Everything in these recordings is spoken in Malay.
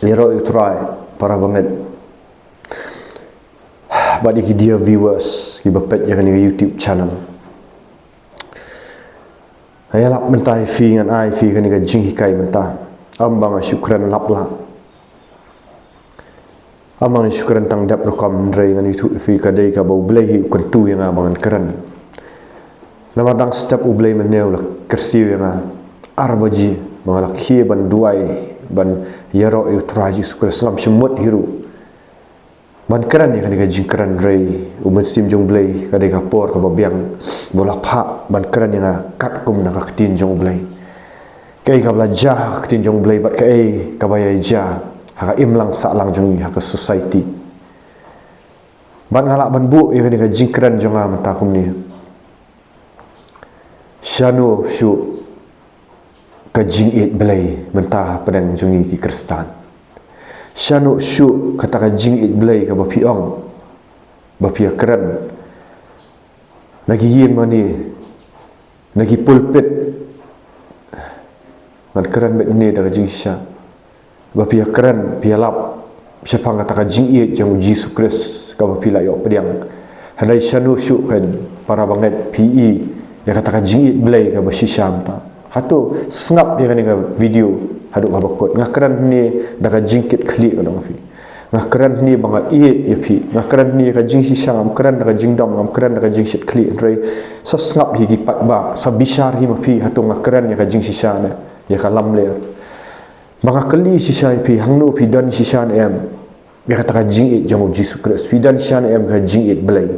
Lero utrai para banget. Badi ki dia viewers ki bapet yang ni YouTube channel. Ayalap mentai fi ngan ai fi kan ni jing hikai mentai. Ambang syukran lapla. Amang syukran tang dap rekam ndrei ngan YouTube fi kadai ka bau blai kan tu yang abang keren. Nama dang step ublai meneu la kersi yang arbaji mengalak hi ban duai ban yaro utraji sukra salam semut hiru ban keran ni kadai jingkeran rei umat sim jong blai kadai kapor ka babiang bola pha ban keran yang kat kum nak tin jong blai kai ka belajar tin jong blai bat kai ka bayai ja ha imlang salang jong ha society ban ngalak ban bu ya kadai jingkeran jong mata kum ni syano syu kajing it belai mentah pedang jungi ki Kristan. Syanu syuk kata kajing it belai ka bapiong. Bapia keren. Lagi yin mani. Lagi pulpit. Man keren bet ni da kajing sya. Bapia keren pialap. Siapa kata kajing it jang Yesus Kristus ka bapila yo pedang. Handai syanu syuk kan para banget PE yang kata kajing it belai ka basisham ta. Hatu snap yang ni video haduk babakot ngakran ni daga jingkit klik dong fi ngakran ni banga iet yapi ngakran ni ka jing sisang ngakran daga jingdom ngakran daga jingsit klik rei so snap higi pat ba sabishar hi mapi hatu ngakran ya ka jing sisana ya ka lamle banga kali sisai pi hangno pi dan sisan em ya kata ka jing it jong Jesus Kristus pi dan sisan em ka jing it belai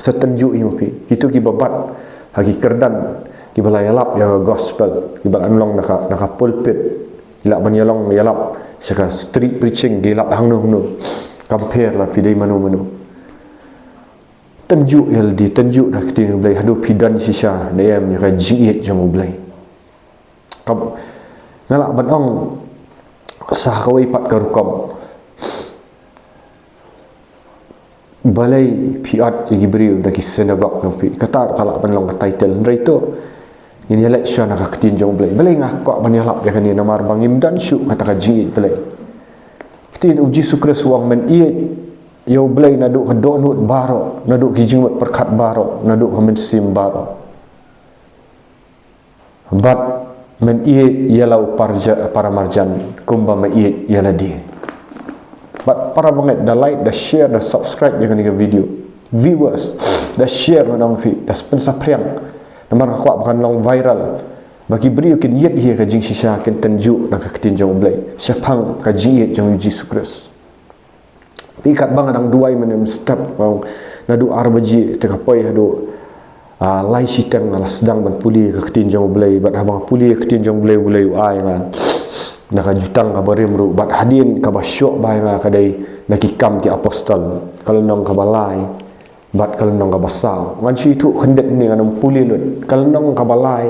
setenju hi mapi itu ki babat hagi kerdan kibala yalap yang gospel kibala anlong naka pulpit ilap banyalong yalap saka street preaching gilap hangno compare la fidei manu tenjuk yal di tenjuk dak tin blai hadu pidan sisa dayam ya jiet jong blai kam ngalak banong sah kawai pat karukom balai piat igibriu dak senagok nopi kata kalak banlong title ndai to ini election nak ketin jong blai balai ngakok banyalap ya kani namar bangim dan syuk kata kajing blai ketin uji sukres wang men iet yo blai naduk kedonut baro naduk kijing perkat baro naduk kemen sim baro bat men iet yalau para marjan kumba men iet yala di bat para banget da like da share da subscribe ya kani video viewers da share nang fi da sponsor priang namar aku akan long viral bagi beri kin yet hi ka jing sisa kin tenju nak ketin jong blai syapang ka jing yet jong Jesus Kristus pikat bang adang duai menem step wang nadu arbaji te kapoi hadu lai sitang ala sedang ban puli ka ketin jong blai bat abang puli ketin jong blai bulai ai na nak jutang ka barim ru bat hadin ka basyok bai na kadai nakikam ti apostol kalau nong ka balai bat kalau nong kabasal manci itu kendet ni nganam puli lut kalau nong kabalai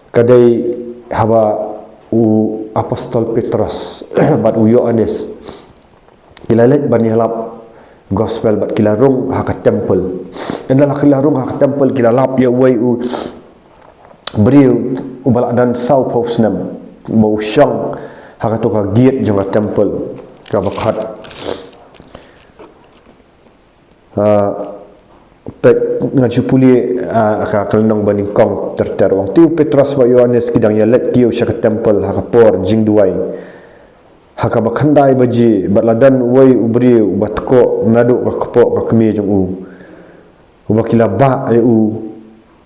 kadai haba u apostol Petrus bat u Yohanes kilalet bani halap gospel bat kilarung hak temple adalah kilarung hak temple kilalap ya wai u beriu u balak dan sau posnam mau syang hak tu ka giat jong temple ka bakat pek ngaji puli ka kelnong baning kong terter wang tiu Petrus wa Yohanes kidang ya let kiu sya temple ha por jing duai ha ka bakhandai baji batladan wai ubri batko nadu ka kepo ka kemi jong u ubakila ba u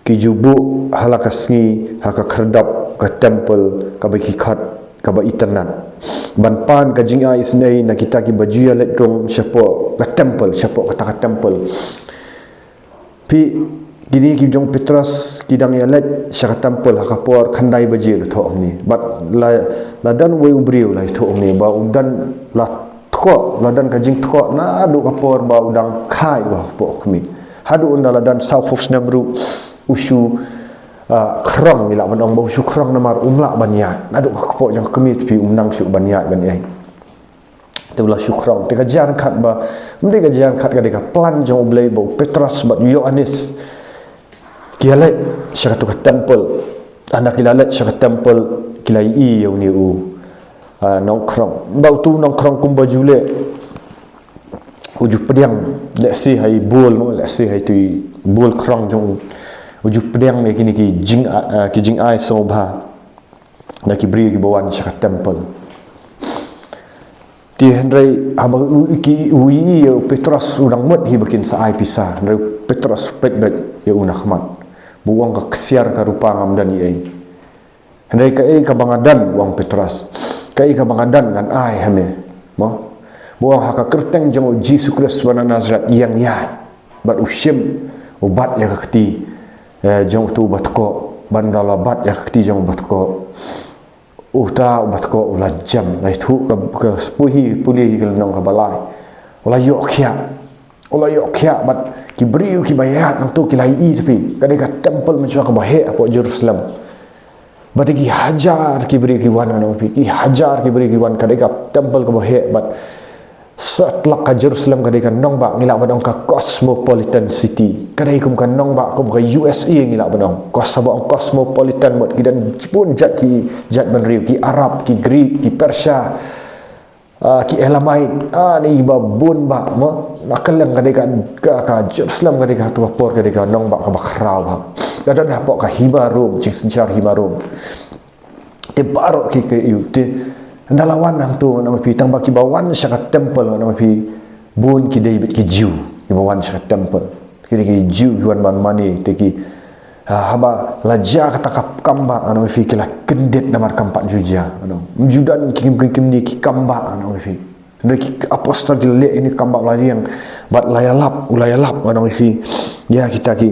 kijubu halakasngi ha ka kherdap ka temple ka baki khat ka ba internet banpan ka jinga isnai na kita ki baju ya let rong syapo ka temple syapo ka temple pi gini ki jong Petrus kidang ya let syaka temple ha kapor khandai bajil tho ni bat la dan we ubriu la tho ni ba udan la tho la dan ka jing tho na adu kapor ba udang khai wa po khmi hadu undala dan south namru usu krong mila manong bau su krong namar umla banya aduk kepo jang kemit pi umnang su banya ban ai tebla su krong te kajian khat ba mde kajian khat ka deka plan jong blai bau Petrus bat Yohanes kialet syaka tu temple anak kilalet syaka temple kilai i yang ni u nongkrong bau tu nongkrong kumba jule uju pediang lek si hai bol lek si hai tu bol krong jong uju pediang me kini ki jing ai so ba na ki bri ki bawan syak temple ti hendrai abang ki ui Petrus udang mut hi bakin sa ai pisah hendrai Petrus pet ya una khmat buang ka kesiar ka rupa ngam dan ai hendai ka bangadan wang Petrus ka bangadan ngan ai hame mo buang haka kerteng jong Jesus Kristus wana Nazareth yang ya bat usyim ubat ya kati jong tu bat ko bandala bat ya kati jong bat ko uta bat ko ula jam lai thu ka sepuhi puli ke nong ka balai ula yok khia bat ki briu ki bayat nang tu ki lai i tapi kadai ka temple mencuak ka bahe apo Jerusalem bat ki hajar ki beri ki wan nang ki hajar ki beri ki wan kadai ka temple ka bahe bat setelah ka Jerusalem kadai kan nong ba ngilak badong ka cosmopolitan city kadai kum kan nong ba kum ka USA ngilak badong cosmopolitan mot kidan pun jat benriu ki Arab ki Greek ki Persia ki Elamite ni babun ba mo nakaleng kadai kan ka Jerusalem kadai ka tu por kadai ka nong ba ka bakrau ba kadang hapok ka himarum cing sencar himarum te barok ki ke yu te ndalawan nang tu nang pi tang baki bawan syak temple nang pi bun ki David ki Jew ki bawan syak temple ki Jew yuan ban mani te ki haba laja kata kamba nang pi kila kendet namar kampak juja nang judan ki ni ki kamba nang pi ndeki apostol ki le ini kamba lari yang bat layalap nang pi ya kita ki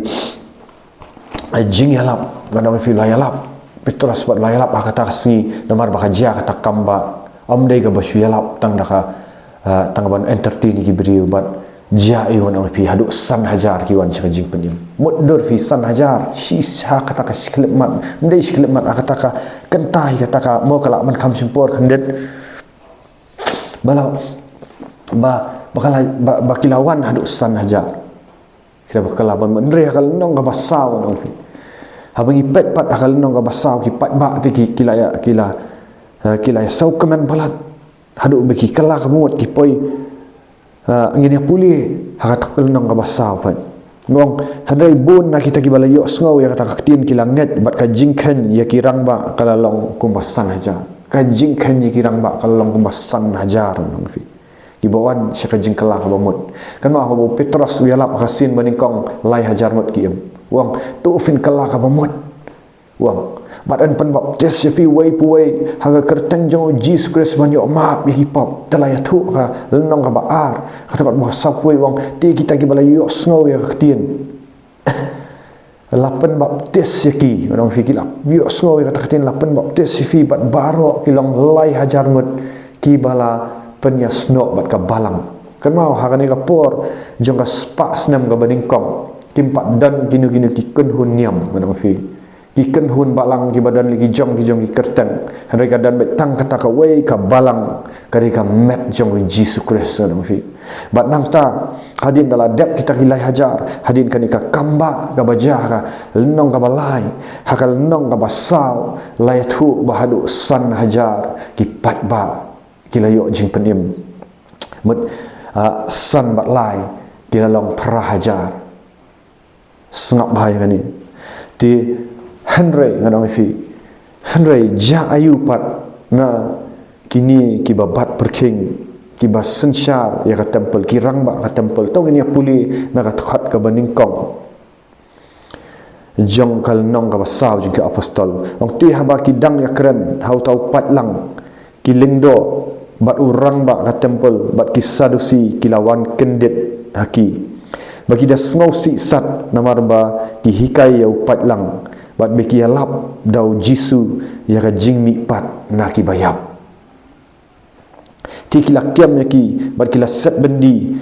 jing yalap nang pi layalap Petrus buat layalap kata kasi namar bakaja kata kamba amdai ga basu yalap tang daka tangban entertain ki beriu bat ja iwan pi hadu san hajar ki wan chajing penim mudur fi san hajar si ha kata ka siklemat mdai siklemat kata ka kentai kata ka mo kala man kam simpor kendet bala bakala bakilawan hadu san hajar kira bakalaban mendre kal nong ga basau nong pi habang ipet pat akal nong ka basau ki pat ba ti kila sau kemen balat hadu beki kala kamut ki poi ngini puli hakat kal nong ka basau pat ngong hadai bun na kita ki balayo sngow ya kata kaktin kilang net bat ka jingken ya kirang ba kalalong kumbasan hajar ka jingken ya kirang ba kalalong kumbasan hajar nong fi ki bawan syaka jingkala ka bamut kan ma ho Petrus uyalap kasin baningkong lai hajar mut ki wang tu fin kala ka bamut wang badan pen baptis fi way puai haga kerteng jong Jesus Kristus banyak map bi hip hop telaya tu ka lenong ka baar kata bat bahasa puai wang ti kita ki bala yo snow ya ketien lapen baptis ki orang fikir yo snow ya kata ketien lapen baptis fi bat baro kilong lai hajar mut ki bala penya snow bat ka balang kan mau haga ni ka por jong ka spa senam ka baningkong kimpat dan ginu-ginu ki kenhun niam mana fi ki kenhun balang ki badan lagi jong ki kerteng hari kadan betang kata ka wei ka balang kari ka map jong Jesus Kristus mana fi bat nang ta hadin dala dep kita hilai hajar hadin kan ka kamba ka bajah ka lenong ka balai hakal lenong ka basau layatu bahadu san hajar ki pat ba kilayo jing penim mut san bat lai kilalong pra hajar sengap bahaya kan ni di Henry ngadang fi Henry ja ayu pat na kini ki babat perking ki bas sensyar ya ka temple ki rang ba ka temple tong ni puli na ka khat ka baningkong jong kal nong ka basau juga apostol ong ti haba ki dang ya keren hau tau pat lang ki lingdo bat urang ba ka temple bat ki sadusi ki lawan kendet haki bagi dah sengau si sat namar ba ki hikai ya upat lang bat beki alap dau jisu ya ka jing mi pat na ki bayap ti kila kiam ya ki bat kila set bendi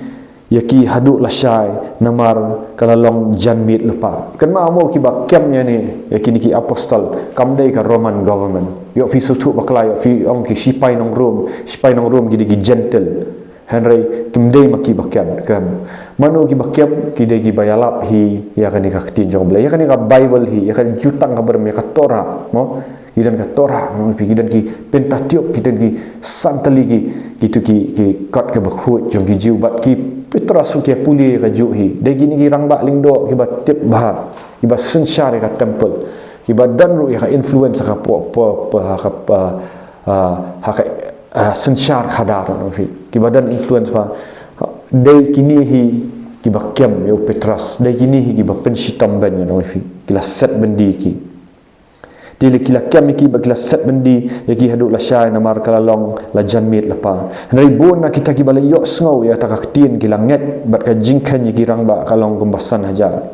ya ki hadu lasyai namar kalalong janmit lepa kan ma mau ki ba kiam ya ni ya kini ki apostol kamdai ka Roman government yo fi sutu baklai fi ong ki sipai nong rom gidi ki gentle Henry kimdei maki bakian kan manu ki bakiam kidei ki bayalap hi ya kan ka ketin jong bela ya kan ka Bible hi ya kan jutang ka berme ka Torah mo kidan ka Torah nang pi kidan ki Pentateuch kidan ki santali ki gitu ki kot ke bakhut jong ki jiu bat ki Petrus su kia puli ka juhi de gini ki rang ba ling do ki ba tip ba ki ba sunshar ka temple ki ba dan ru ya ka influence ka po ha ka sunshar khadar nang pi ki ba dan influence ba de kini hi ki ba kem yo Petrus de kini hi ki ba penshitam ban nang pi kila set bendi ki dili kila kem ki ba kila set bendi ya ki hadu la syai na mar kala long la janmit la pa nai bon na kita ki ba yok sngo ya ta ka tien ki langet bat ka jingkan ki rang ba kalong kumbasan hajar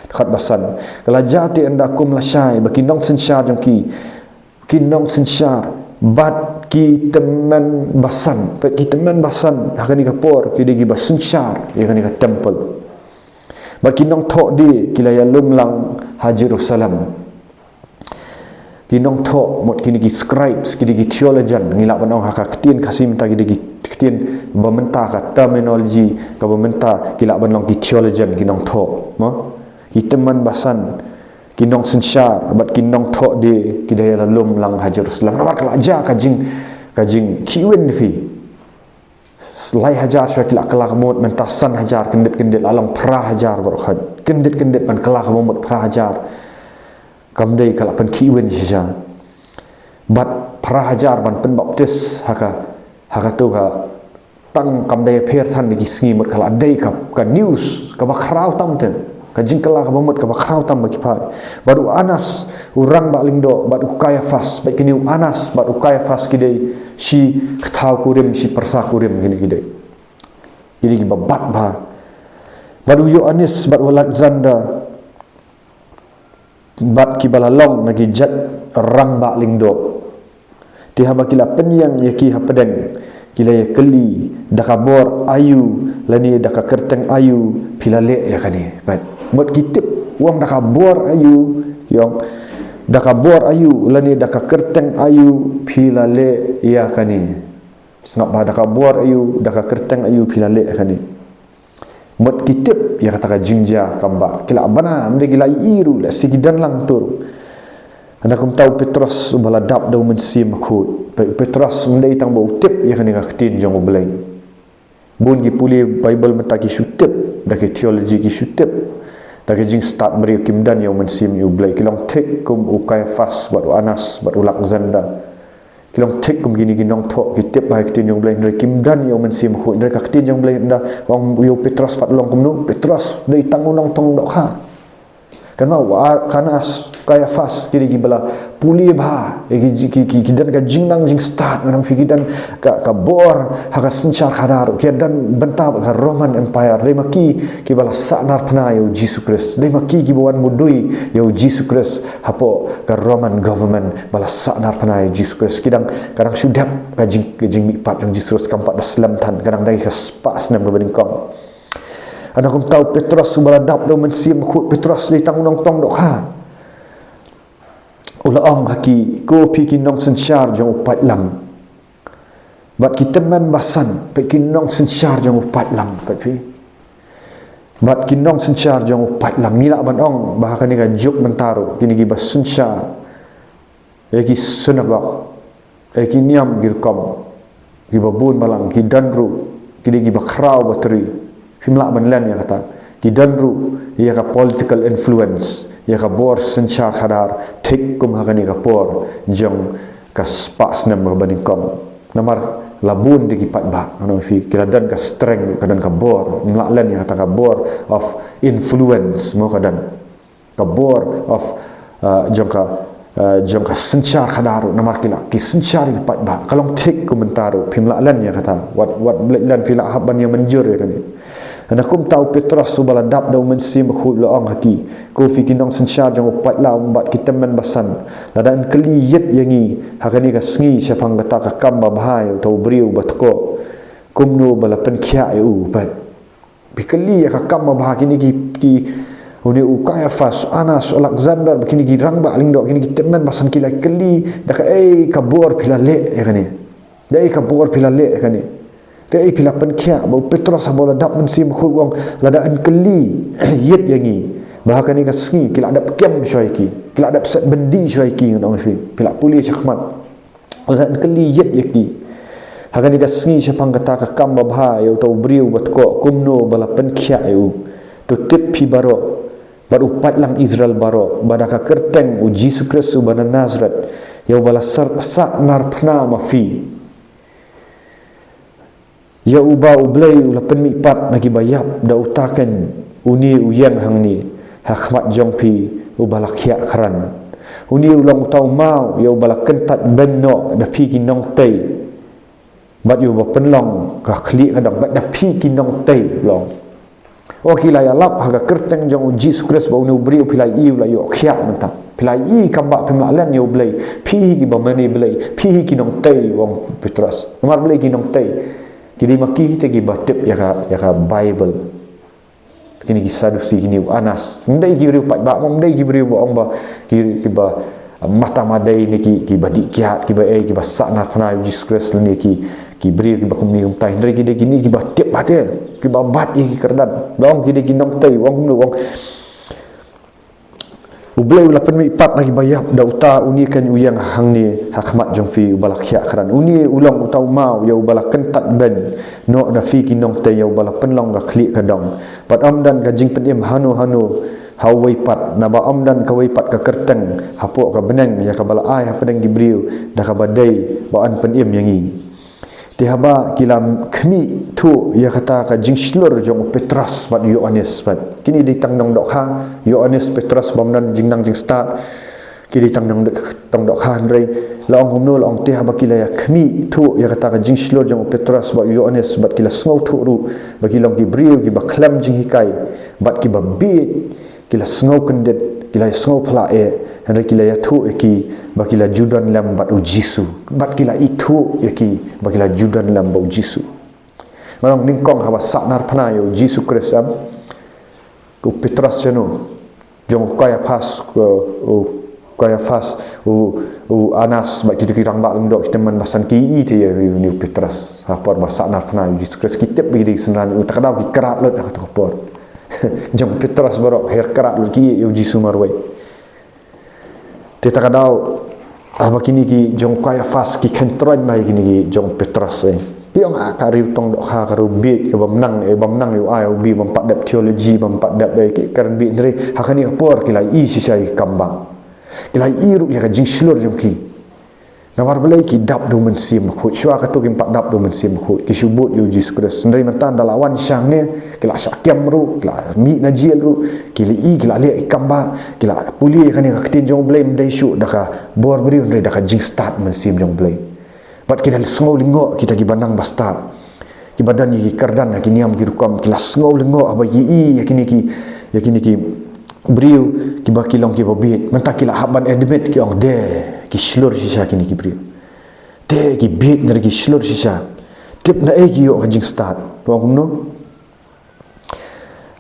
khat basan kala jati anda kum la syai ba kinong sensyar jong ki kinong sensyar bat ki teman basan bat ki teman basan hakani ka por ki digi ba sensyar ya kani ka temple ba kinong thok di kila ya lumlang ha Jerusalem kinong thok mot kini ki scribes kini ki theologian ngilak banong haka ketien kasih minta kini ki ketien bementa ka terminology ka bementa kilak banong ki theologian kinong thok mo ki teman basan kinong sensyar bat kinong thok di kidaya lalum lang ha Jerusalem namar kala aja kajing kiwen fi selai hajar syai kilak kelak mot mentasan hajar kendit alang pra hajar berkhad kendit pan kelak mot pra hajar kamdai kalak pen kiwen sisa bat prahajar ban pen baptis haka tu ka tang kamdai pher than di sngi mot kalak dai ka news ka bakrau tam te ka jingkala ka bomot ka bakrau tam bagi pai baru Anas urang ba lingdo bat Kayafas baik kini Anas bat Kayafas kidai si kthau kurim si persa kurim gini kidai jadi ki babat ba baru Yohanes bat Alexander bat ki balalong nagi jat rang ba lingdo ti haba kila penyang yaki hapedeng kila ya keli dakabor ayu lani dakakerteng ayu pilale ya kani bat mot kitip wang dakabor ayu yong dakabor ayu lani dakakerteng ayu pilale ya kani sengap ba dakabor ayu dakakerteng ayu pilale ya kani mot kitip ya kata jingja kamba kila bana mde gila iru la sigidan lang tur anda kum tahu Petrus bala dap dau mensim khut Petrus mde itang bau tip ya kan ngaktin jong belai bun gi puli Bible meta ki sutip da ki theology ki sutip da ki jing start beri kimdan yang mensim yu belai kilong tek kum Kayafas bat Anas bat Alexander kilong tek kum gini ginong thok kitip ba kitin jong belai ndre kimdan yang mensim khut ndre kaktin jong belai nda wang yu Petrus pat long kum nu Petrus dei tangunong tong dok ha kan mau Kanas Kayafas kiri gibala puli ba ki dan ka jingnang jing start nang fikidan ka bor haka sencar khadar kidan benta ka Roman Empire dei maki ki bala sanar pna yo Jesus Christ dei maki ki bawan mudui yo Jesus Christ hapo ka Roman government bala sanar pna yo Jesus Christ kidang kadang sudap ka jing mi pat yang Jesus kampat da slam tan kadang dai ka spas nam bening kong ana kum tahu Petrus subala dap do mensim khut Petrus dei tang nong tong dok ha ula ong haki ko pi kinong sensyar jong upat lam bat kita man basan pe kinong sensyar jong upat lam pat pi bat kinong sensyar jong upat lam mila ban ong bahkan ni ka juk mentaru kini gi bas sensyar ki sunagak ki niam girkom gi babun malang ki danru kini gi bakrau bateri himla ban len ya kata ki danru ya ka political influence ya ka bor sensyar khadar thik kum hakani ka por jong ka spas nam baning kom namar labun di kipat ba ano fi kiladan ka strength kadan ka bor mlaklen ya kata ka bor of influence mo kadan ka bor of jong ka sensyar khadar namar kila ki sensyar kipat ba kalong thik kum mentaru pimlaklen ya kata wat lan fila haban yang menjur ya kani anda kum tahu Petrus subala dap dau mensim khut laong haki ko fi kinong sensyar jong upat la umbat kita men basan ladan keliyet yangi hakani ka sngi syapang kata ka kamba bahai tau briu batko kumno bala penkhia eu bat bikeli ka kamba bah kini ki uni Kayafas Anas Alexander kini ki rangba lingdo kini kita men basan kila keli dak kabor pilale ya kani dai kabor pilale ya kani dai pila penkhia bau Petrus abola dap mensim khut wong ladaan keli yet yangi bahkan ni kasngi kila ada kem syai ki kila ada set bendi syai ki ngau fi pila puli syakmat dan keliyet yaki hakan ni kasngi syapang kata ka kam babha yo tau briu bat ko kumno bala penkhya yo tu tip pi baro baru patlang Israel baro badaka kerteng u Yesus Kristus bana Nazareth yo bala sak nar phna mafi ya uba ublay ula penmi pat nagi bayap da utakan uni uyang hang ni hakmat jongpi ubala khia kharan uni ulang tau mau ya ubala kentat benno da pi kinong tei bat yu ba penlong ka khli kadang bat da pi kinong tei long o kila ya lap haga kerteng jong Yesus Kristus ba uni ubri pilai iu la yo khia menta pilai i kamba pemla len yo blay pi ki ba mani blay pi kinong tei wong Petrus nomar blay kinong tei kini maki kita gi batip ya ka Bible kini gi Sadusi kini Anas ndai gi riu pat ba ndai gi riu ba ong ba ki ba mata madai ni ki ba dikiat ki ba ki ba sakna phana Yesus Kristus ni ki beri ki ba kumi umtai ndai gi de kini ki ba tip bate ki ba bat ki kerdan dong ki de ki nong tai wong lu wong ublay ula penmi pat lagi bayap da uta uni kan uyang hang ni hakmat jong fi ubala khia kharan uni ulang utau mau ya ubala kentat ben no da fi kinong te ya ubala penlong ga khli kadong pat amdan ga jing penim hanu hawai pat na ba amdan ka wai pat ka kerteng hapok ka beneng ya ka bala ai ha pedeng gibriu da ka badai ba an penim yangi tihaba kilam khmi tu ya kata ka jing slur jong Petrus bat Yohanes bat kini ditang dong dok ha Yohanes Petrus bomnan jing nang jing start kini ditang dong dok ha ndrei laong humno laong tihaba kila ya khmi tu ya kata ka jing slur jong Petrus bat Yohanes bat kila sngo tu ru ba kilong ki briu ki ba khlam jing hikai bat ki ba bit kila sngo kendet kila sngo phla Henry kila ya tu eki bakila judan lam bat ujisu bat kila itu eki bakila judan lam bat ujisu marang ningkong hawa saknar phana yo Yesus Kristus ku Petrus jeno jong kaya pas u Anas bat kita kirang bak lendok kita man basan ki te ya ni Petrus hapor ba saknar phana Yesus Kristus kitep bagi senan u takadau ki kerat lut kata hapor jong Petrus barok her kerat lut ki yo Yesus marwai Teta kadau kini ki jong kaya fas ki kentroin mai kini ki jong Petrus piong akariu tong dok ha karu bit ke bamnang yu ai ubi bampat dap teologi bampat dap ki karan bit ndri hakani apor kilai i sisai kamba kilai i ru ya ka jing slur jong ki nawar belai ki dap do men sim khut shwa ka to ki pat dap do men sim khut ki subut yu Yesus Kristus ndri mantan dalawan syang ne kila syakyam ru kila mi najil ru kila i kila le ikamba kila puli kan ka tin jong blame dai shu daka bor beri ndri daka jing start men sim jong blame bat kila sngo lingo kita ki banang basta ki badan ki kardan ki niam ki rukam kila sngo lingo aba yi yakini ki briu ki bakilong ki bobit mentak kila haban edmit ki ong de ki slur sisa kini ki briu de ki bit ngari ki slur sisa tip na ki yo jing start wong no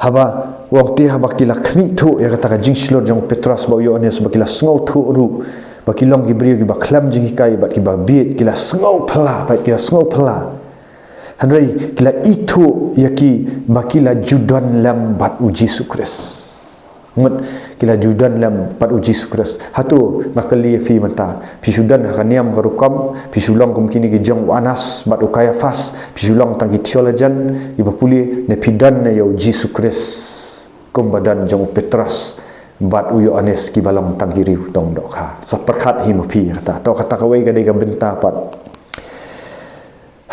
haba wong ti haba kila khmi thu ya kata ka jing slur jong Petrus ba Yohanes ba kila sngo thu ru ba kilong ki briu ki ba khlam jing kai ba ki ba bit kila sngo phla ba kila sngo phla hanrei kila itu yaki ba kila judan lam bat uji Yesus ngut kila judan lam pat uji Yesus hatu makali fi mata pisudan hakaniam garukam pisulong kum kini ki jong Anas bat ukaya fas pisulong tangki theologian iba puli ne pidan ne yo Yesus kum badan jong Petrus bat uyo Anes ki balong tangki riu tong dok ha saperkhat hi mapi kata to kata kawai ga dega benta pat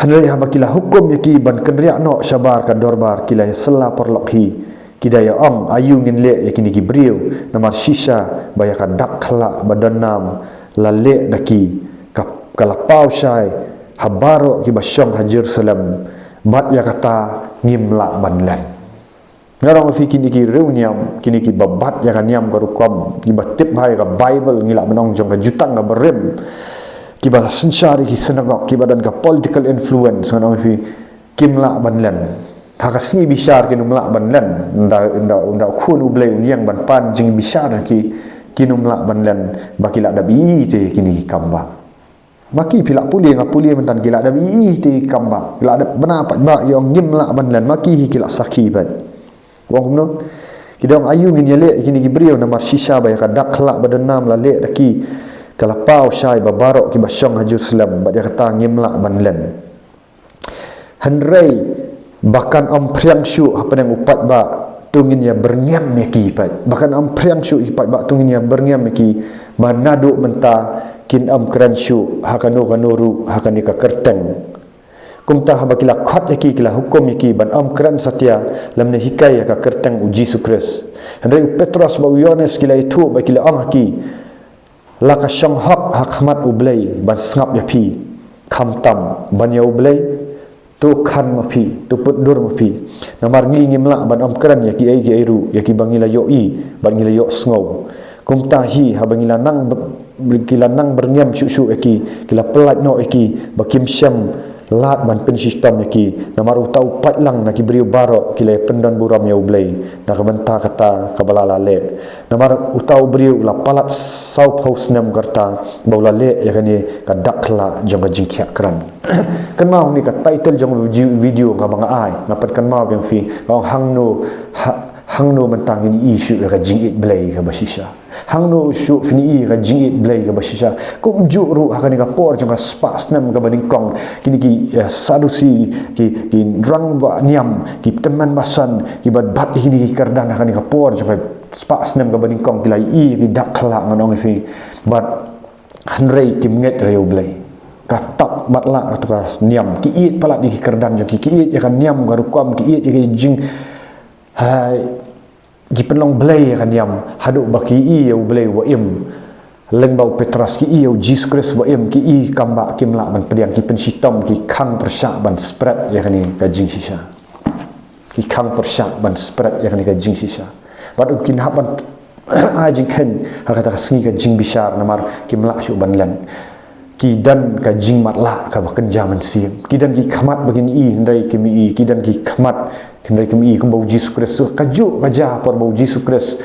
hanrei ha bakila hukum yaki ban kenriak no syabar ka dorbar kila sela porlok hi kidaya ong ayu ngin le yakini ki briu namar shisha bayaka dak khala badanam lale daki kalapau syai habaro ki basyong ha Jerusalem bat ya kata ngimla banlan ngarong fi kini ki reuniam kini ki babat ya kan niam garukom ki batip hai ka Bible ngila menong jong ka jutang ka berem ki ba sensyari ki senagok ki badan ka political influence ngarong fi kimla banlan hakasni bishar ki numla banlan nda khun ublei unyang ban pan jing bishar ki numla banlan bakila dabi te kini kamba maki pila puli ngapuli mentan gila dabi te kamba gila ada benapat ba yang nyimla banlan maki kila saki ban wong no Kidong ayu ngin yale kini gibriu namar shisha ba ka dak khala badanam la le daki kala pau syai ba barok ki basyong haju Jerusalem ba dia kata ngimla ban len hanrei bahkan am priang syu apa yang upat ba tungin ya berniam meki pat bahkan am priang syu ipat ba tungin ya berniam meki manadu menta kin am kran syu hakanu kanuru hakani ka kerteng kumta habakila khat yaki kila hukum yaki ban am kran satya lamne hikai ka kerteng uji sukres hendai Petrus ba Yohanes kila itu ba kila ang haki laka syang hak hakmat ublai ban sngap yapi khamtam ban ya ublai tu khan mapi tu putdur mapi namar ngi ngimla ban am kran yaki ai ki airu yaki bangila yoi ban ngila yo sngow kumta hi habangila nang kila nang berniam syu yaki kila pelat no yaki bakim syam lat ban pen sistem yaki namar utau patlang na kibriu barok kila pendan buram ya ublai na kabanta kata kabala le namar utau briu la palat sau pos nam karta baula le yakani ka dakla jong jingkya kran kan mau ni ka title jong video ka mga ai napat kan mau yang fi hangno mentang ini isu ka jingit blai ka basisha hangno syu fini ka jingit blai ka basisha kum juru hakani ka por jong spas nam ka baningkong kini ki sadusi ki rang ba niam ki teman basan ki bat ini kardan hakani ka por jong spas nam ka baningkong kilai ki dakla nganong fi bat hanrei ki nget reu blai katak matla atau niam ki it palat di kardan jong ki it ya kan niam garukom ki it ki jing hai gi penlong blai kan niam haduk baki i u blai wa im leng bau Petrus ki i u Jesus Christ wa im ki i kamba kimla ban pediang ki pensitom ki khang persyak ban spread ya kan ni ka jing sisa ki khang persyak ban spread ya kan ni ka jing sisa bad kin haban ajing ken hakata sngi ka jing bishar namar kimla syu ban lan ki dan ka jing matla ka baken jaman sim ki dan ki khamat bagin i ndai kimi i ki dan ki khamat kendai kimi i kumbau Jesus Kristus kaju kaja por bau Jesus Kristus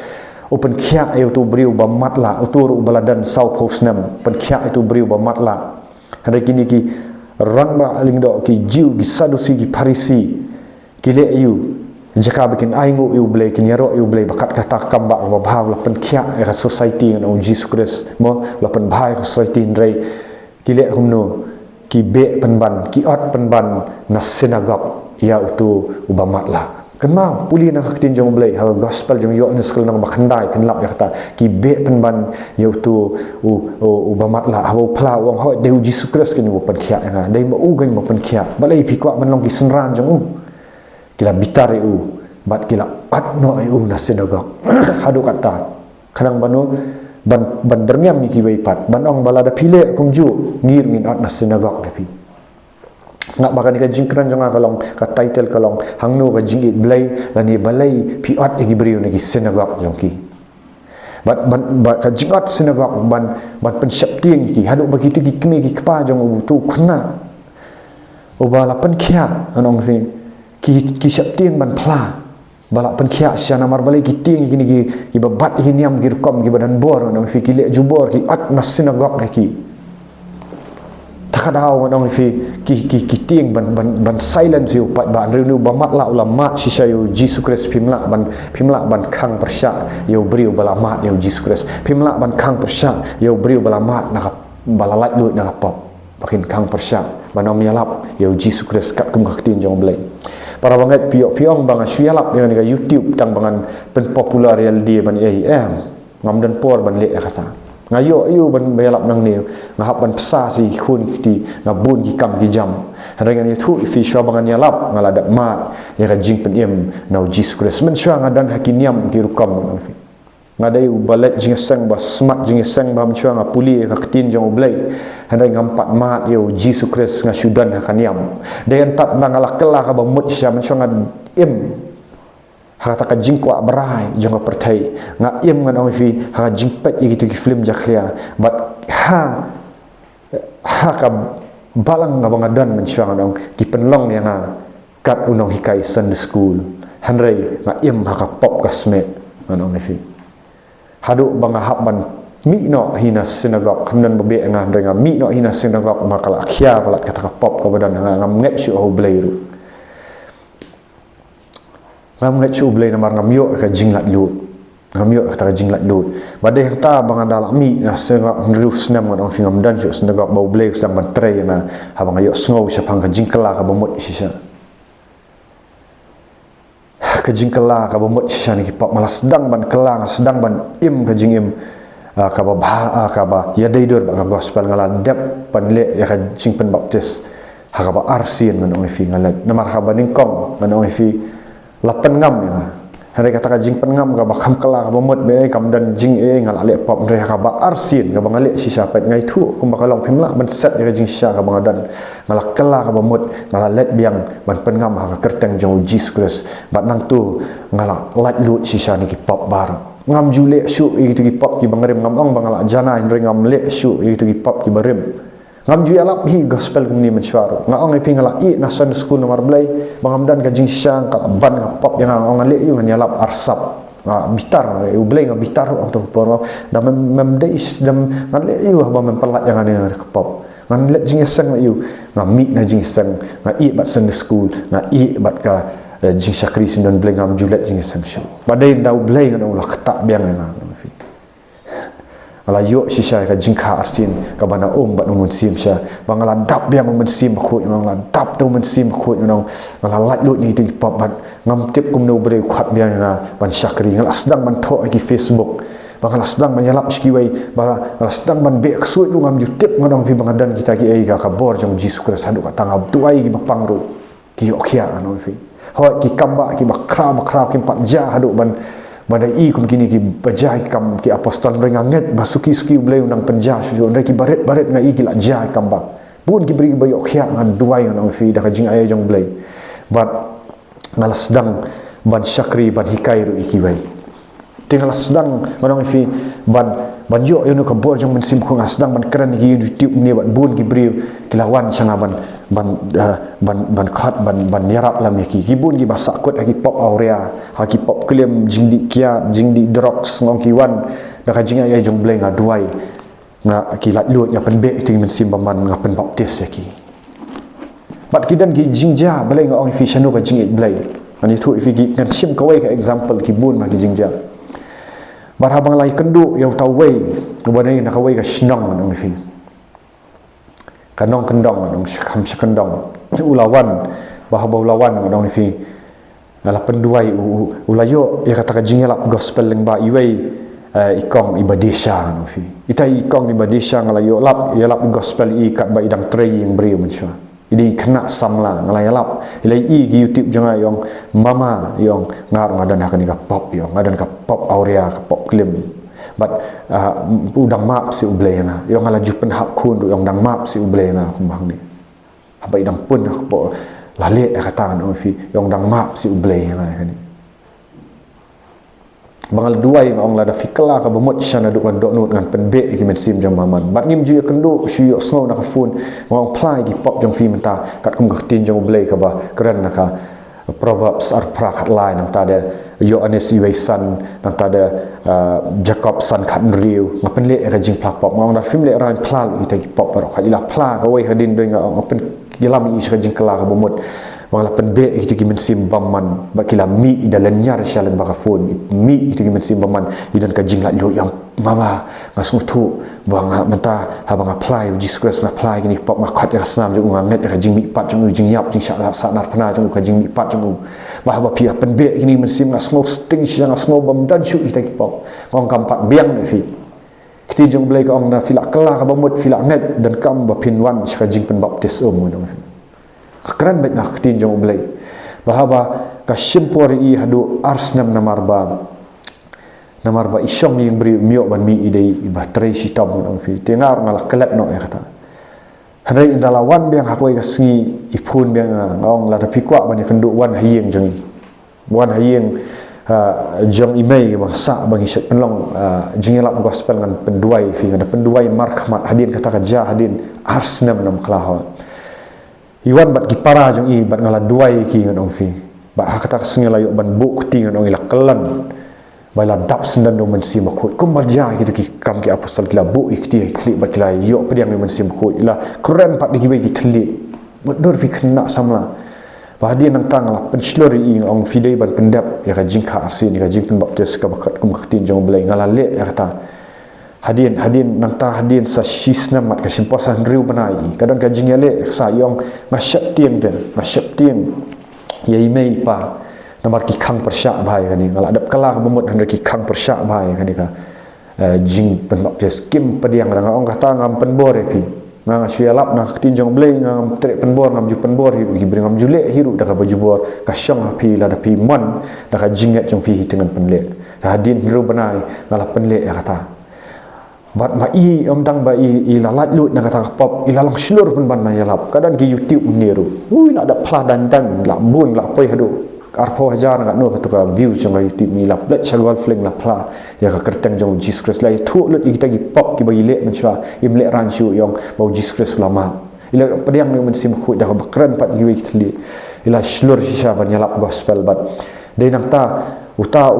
open khia eu tu briu ba matla utur baladan south house nam pen khia itu briu ba matla handai kini ki rang ba alingdo ki jiu ki sadusi ki parisi ki le eu jaka bikin aingu eu blai kin yaro eu blai bakat kata kamba ba bhaw la pen khia era society no Jesus Kristus mo la pen bhai society ndai kile humno ki be penban ki ot penban na sinagog ya utu ubamatla kan mau puli na kaktin jong blai ha gospel jong yo na skul nang bakhandai penlap ya kata ki be penban ya utu ubamatla abo pla wong ho de Jesus Kristus kin wo pen khia nga dei ma u gan mo pen khia balai pikwa manlong ki senran jong kila bitar bat kila atno na sinagog hadu kata kanang banu ban berniam ni kibai pat ban ong balada pile kumju ngir ngin at na sinagog dapi sengak bakan ka jingkran jong kalong ka title kalong hangno ka jingit blai lani balai pi at gi briu ni sinagog jong ki ban ka jingat sinagog ban pensyap tiang ki hadu begitu ki kemi ki kpa jong tu khna obala pen khia anong ki syap tiang ban pla balak penkhia sia namar balai ki ting gini ki babat ki niam ki rukom ki badan bor nang fi ki le jubor ki at nas sinagog ki takadaw nang fi ki ting ban silence yu pat ban renew bamat la ulama si sayu Jesus Christ pimla ban khang persya yu briu balamat yu Jesus Christ pimla ban khang persya yu briu balamat nak balalat lut nak pop bakin khang persya banom yalap yu Jesus Christ kat kum kaktin jong blai para banget piong bang syalap dengan ka YouTube tang bangan pen popular real dia ban ngam dan por ban le kata ngayo yu ban bayalap nang ni ngahap ban pesa si khun ti ngabun ki kam ki jam dengan itu fi sya bangan yalap ngaladak mat ya ka jing pen nau Jesus Christ men sya ngadan hakiniam ki rukam ngadai balet jingeseng ba smart jingeseng ba mchua ngapuli kaktin jong blai handai ngampat mat yo Jesus Christ ngasudan hakaniam dayan tat nangalakela ka bamut sya mchua ngad hakata ka jingkwa berai jong pertai nga ngan fi ha jingpet gitu ki film jaklia but ha ka balang ngabangadan mchua ngad ki penlong yang kat unong hikai Sunday school handai nga ha ka pop ka smet ngan fi haduk bangahap ban mi no hina sinagog hamnan babe ngan renga mi no hina sinagog makala akhia palat kata pop ka badan ngam nget syu ho blairu ngam ngai chu blai namar ngam yo ka jinglat lut ngam yo ka jinglat lut badai ta bang andal mi na senga nrus nam ngam fi ngam dan chu senga bau blai sang ban tre na habang yo sngo sha phang ka jingkala ka bomot sisa ka jingkala ka bomot sisa ni pop malas sedang ban kelang sedang ban im ka jingim ka ba ka ba ya daidur ba gospel ngala dep pan le ya ka jingpen baptis ha ka ba arsin ngam fi ngala namar ha baning kong ngam fi lapan ngam ya hari kata jing pengam ka bakam kala ka bomot be kam dan jing ngal ale pop re ka ba arsin ka bangale si siapa ngai thu kum bakalong pimla ban set ya jing sya ka bangadan ngal kala ka bomot ngal let biang ban pengam ha ka kerteng jong Jesus bat nang tu ngal lat lut si sya ni ki pop bar ngam jule su itu ki pop ki bangrem ngam ong bangala jana re ngam le su itu ki pop ki barem ngam ju alap hi gospel ni mensuar ngong ai pingala I na Sunday school nomor blai bangam dan ka jing syang ka ban ka pop yang ngong ale yu ngan alap arsap bitar u blai ngam bitar untuk por da mem deis dam ngale yu ba mem pelat yang ane ka pop ngan let jing sang yu ngam mi na jing sang nga I bat Sunday school nga I bat ka jing syakri sin dan blai ngam ju let jing sang shu badai da u blai ngam la ketak biang nga ala yo sisa ka jingka arsin ka bana bat mun sim sha bangala dap biang mun sim khu bangala dap tu mun sim khu ngala lat lut ni tu pop bat ngam tip kum no bre khat biang na ban syakri ngala sedang ban tho ki Facebook bangala sedang menyalap skiwai bangala sedang ban be ksut lu ngam ju tip ngadong pi bangadan kita ki ai ka bor jong Jesus Kristus hadu ka tangab tuai ki bapang ru ki okhia anu fi ho ki kamba ki bakra ki pat ja hadu ban badai I kum kini ki bajai kam ki apostol renganget basuki blai unang penja sujo ki baret ngai ki la jai kam ba pun ki beri bayok khia ngan duai ngan fi da ka jing ai jong blai bat ngalas sedang ban syakri ban hikai ru iki bai tinggal sedang ngan fi ban yo ka bor jong mensim khong sedang ban keren ki YouTube ni bat bun ki beri kilawan changa ban khat ban yarap lam ki bun ki basak kot ki pop aurea ha ki pop klem jingdi kia jingdi drugs ngong ki wan da ka jing ai jong blai nga duai nga ki lat lut nga pen be ting men sim baman nga pen baptis ya ki bat ki dan ki jingja blai nga ong fi shanu ka jing it blai ani thu fi ki kan sim kawai ka example ki bun ma ki jingja bat habang lai kendu yang tau wei badai na kawai ka shnong ngong fi kanong kendong nong kham sekendong ulawan bahaba ulawan nong fi ala penduai ulayo ya kata jingelap gospel leng ba iwei ikong ibadesha nong fi itai ikong ibadesha ngalayo lap ya lap gospel I kat ba idang trei yang beri mensha idi kena samla ngalay lap ilai I gi YouTube janga yong mama yong ngar ngadan hakani ka pop yong ngadan ka pop aurea ka pop klim but udang map si ublay na yung ala jupen hap kun yung dang map si ublay na kumbang ni habay dang pun po lali katan fi yung dang map si ublay na kani bangal duai ngong la da fikla ka bomot sya na duk dok nut ngan penbe ki men sim jam maman bat ngim ju kendu syu sngo na ka phone ngong plai ki pop jong fi menta kat kum ka tin jong ublay ka ba keren na ka Proverbs ar prakhat lai nang tada Yohanes iwei san nang tada Jacob san khat riu ngapen le ka jing plak pop ngong da film le ran plal ita ki pop ro ka ila pla ka wei hadin doi nga ngapen gilam I ka jing kala ka bomot wala pen be itu ki men sim baman ba kila mi dalan nyar shalan ba ka phone mi itu ki men sim baman idan ka jing la yo yang mama ngasmutu bang menta habang apply Jesus Christ na apply kini pop ma khat ya snam ju nganget ka jing mi pat jung jing yap jing sha sa nar phana jung ka jing mi pat jung ba ba pia pen be kini men sim ngasmo sting siang ngasmo bam dan shu ita ki pop ngong kam pat biang ni fi kiti jung blai ka ong na fila kala ka bamut fila nget dan kam ba pinwan ka jing pen baptis ngudong keren baik nak tinjong belai bahaba ka simpori I hadu arsnam namarba isyong yang beri miok ban mi idei ibah trei sitam ngong fi tengar ngalah kelep no ya kata handai indalawan biang hakoi ka sengi ipun biang ngong la tapi kwa ban kenduk wan hayeng jong jong imei bang sa bang isyat penlong jingelap gospel ngan penduai fi ngan penduai markhamat hadin kata kerja hadin arsnam nam kelahon Iwan bat ki para jong I bat ngala duai ki ngon fi bat hakata sengi layok ban bu kti ngon ila kelan bala dap sendan do men sim khot kum barja ki ki kam ki apostol kila bu ikti kli bat kila yo pediang men sim khot ila keren pat di ki tli bat dor fi kena samla Bahadi nang tang lah penslori ing ong fidei ban pendap ya ka jingka arsi ni ka jing pen baptis ka bakat kum katin jong belai ngala le ya kata hadin nang ta hadin sa shisna mat ka simposan riu banai kadang ka jing le sa yong masyap tiang ya imei pa namar ki khang persya bhai ka ni ngala dap kala ka bomot han ki khang persya bhai ka ni ka jing pen baptis kim pediang rang ong kata ngam pen bore pi ngam syalap na tinjong blei ngam trek penbor ngam ju penbor hi beri ngam jule hiru dak baju bor ka syong api la da pi mon dak jingat jong fi dengan penle hadin hiru banai ngala penle ya kata bat ma i om dang ba i lalat lut na kata pop ilalang slur pen ban ma yalap kadan ki youtube meniru ui nak dak plah dan la bun la poi hadu arpo hajar ngat no kata view jong youtube ni la plet chagol fling la plah ya ka kerteng jong Jesus Christ lai thu lut kita gi pop ki bagi lek menchua imlek ran shu yong bau Jesus Christ lama ila pediang ni mensim khu dah bakran pat gi kitli ila slur shisha ban yalap gospel bat dei nang ta uta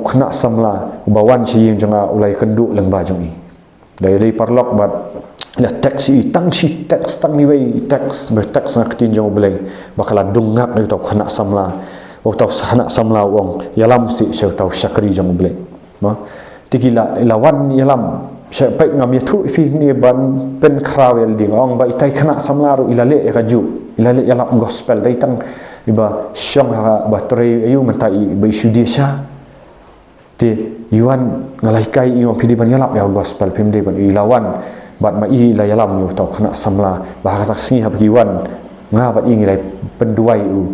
khna samla bawan chi jong ulai kenduk leng ba jong i dai parlok bat la taxi tang ni wei tax nak tin jong belai bakala dungak ni tau khna samla tau khna samla wong yalam si syau tau syakri jong belai ma tikila ilawan yalam syai ngam yathu fi ni ban pen krawel ding ong ba itai khna samla ru ilale ya kaju ilale yalam gospel dai tang iba syong ha bateri ayu mentai ba isu dia sya te yuan ngalai kai i pidi ban yalap ya gospel pemde ban ilawan bat ma i la yalam yu tau khna samla ba ka taksi ha piwan nga bat i ngilai penduai u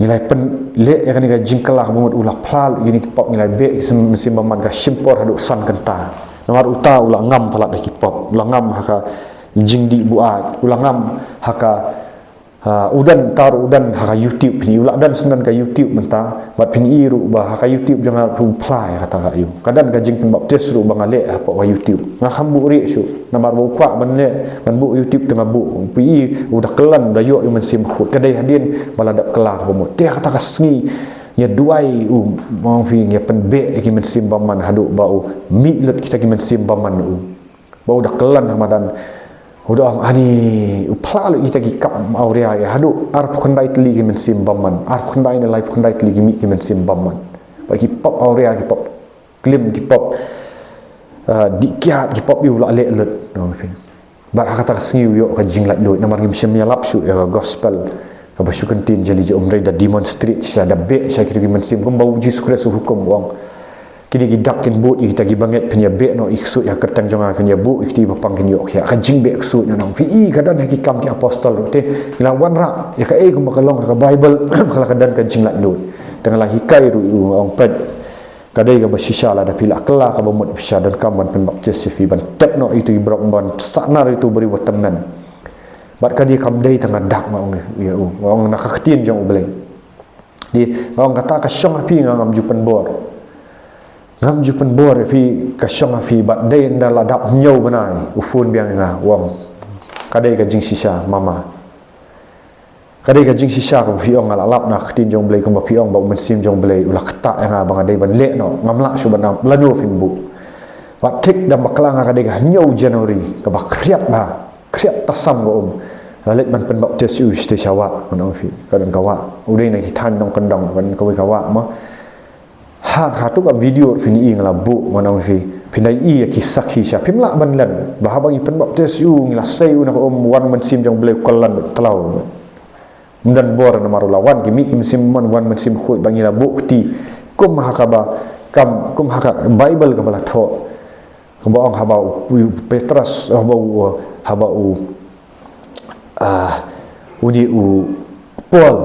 ngilai pen le ya kan ga jingkelak bomot ulah plal ini pop ngilai be sim baman ka simpor haduk san kenta namar uta ulah ngam palak daki pop ulah ngam haka jingdi buat ulah ngam haka udan haka YouTube ni ulah dan senan ka YouTube menta bat pin iru ba haka YouTube jangan apply kata ka yu kadan ka jing baptis ru bangale apa wa YouTube nga khambu ri su namar bu kwa ban le ban bu YouTube tengah bu pi udah kelan da yo men sim khut kadai hadin baladap kelah bomot te kata ka sngi nya duai mau fi nya pen be ki men sim baman hadu bau mi lut kita ki men sim baman bau dah kelan hamadan udah ani upla kita ki kap aurea ya hadu ar khundai tli ki men sim baman ar khundai ne lai khundai tli ki mi ki men sim baman bagi pop aurea ki pop klim ki pop dikiat ki pop yu la le lut no fi ba kata sngiu yo ka jinglat lut namar ngim sim ya lapsu ya gospel ka basukan tin jeli je umrai da demonstrate sya da be sya ki men sim kum bau Jesus Christ hukum wong kini gidak kin bu kita gi banget penya be no iksut ya kertang jonga penya bu ikti bapang kin yok ya kajing be iksut no fi kadan ki kam ki apostol te lawan ra ya ka kum makalong ka bible kala kadan kajing lak lut tengah hikai ru ong pet kadai ka basisha la da pila kala ka bomot bisha dan kaman pen baptis fi ban tep no itu ibrok ban sanar itu beri wataman bat kadi kam dai tengah dak ma ong ya ong nak khtin jong belai di ong kata ka syong api ngam jupan bor ngam jupan bor fi ka syong api bat dai ndala dak nyau banai ufun biang nga wong kadai ka jing sisa mama kadai ka jing sisa ko fi ong ala lap nak tin jong belai ko ba fi ong ba men sim jong belai ulah kata nga bang dai ban le no ngam la su ban lanu fin bu wat tik dam baklang kadai ka nyau Januari ka ba kriat tasam go lalet man pen baptis u ste syawa ono fi kadang kawa udai na hitan nong kendang ban ko kawa ma ha tu ka video fini ing la bu mana fi pinai i kisah kisah pimla ban lan bahabang pen baptis u ngila sei u na wan men sim jong belai kollan telau dan bor na maru lawan kimi kim sim man wan men sim khoi bangila bukti kum hakaba kam kum haka bible ka bala tho kumbaong habau Petrus habau uni Paul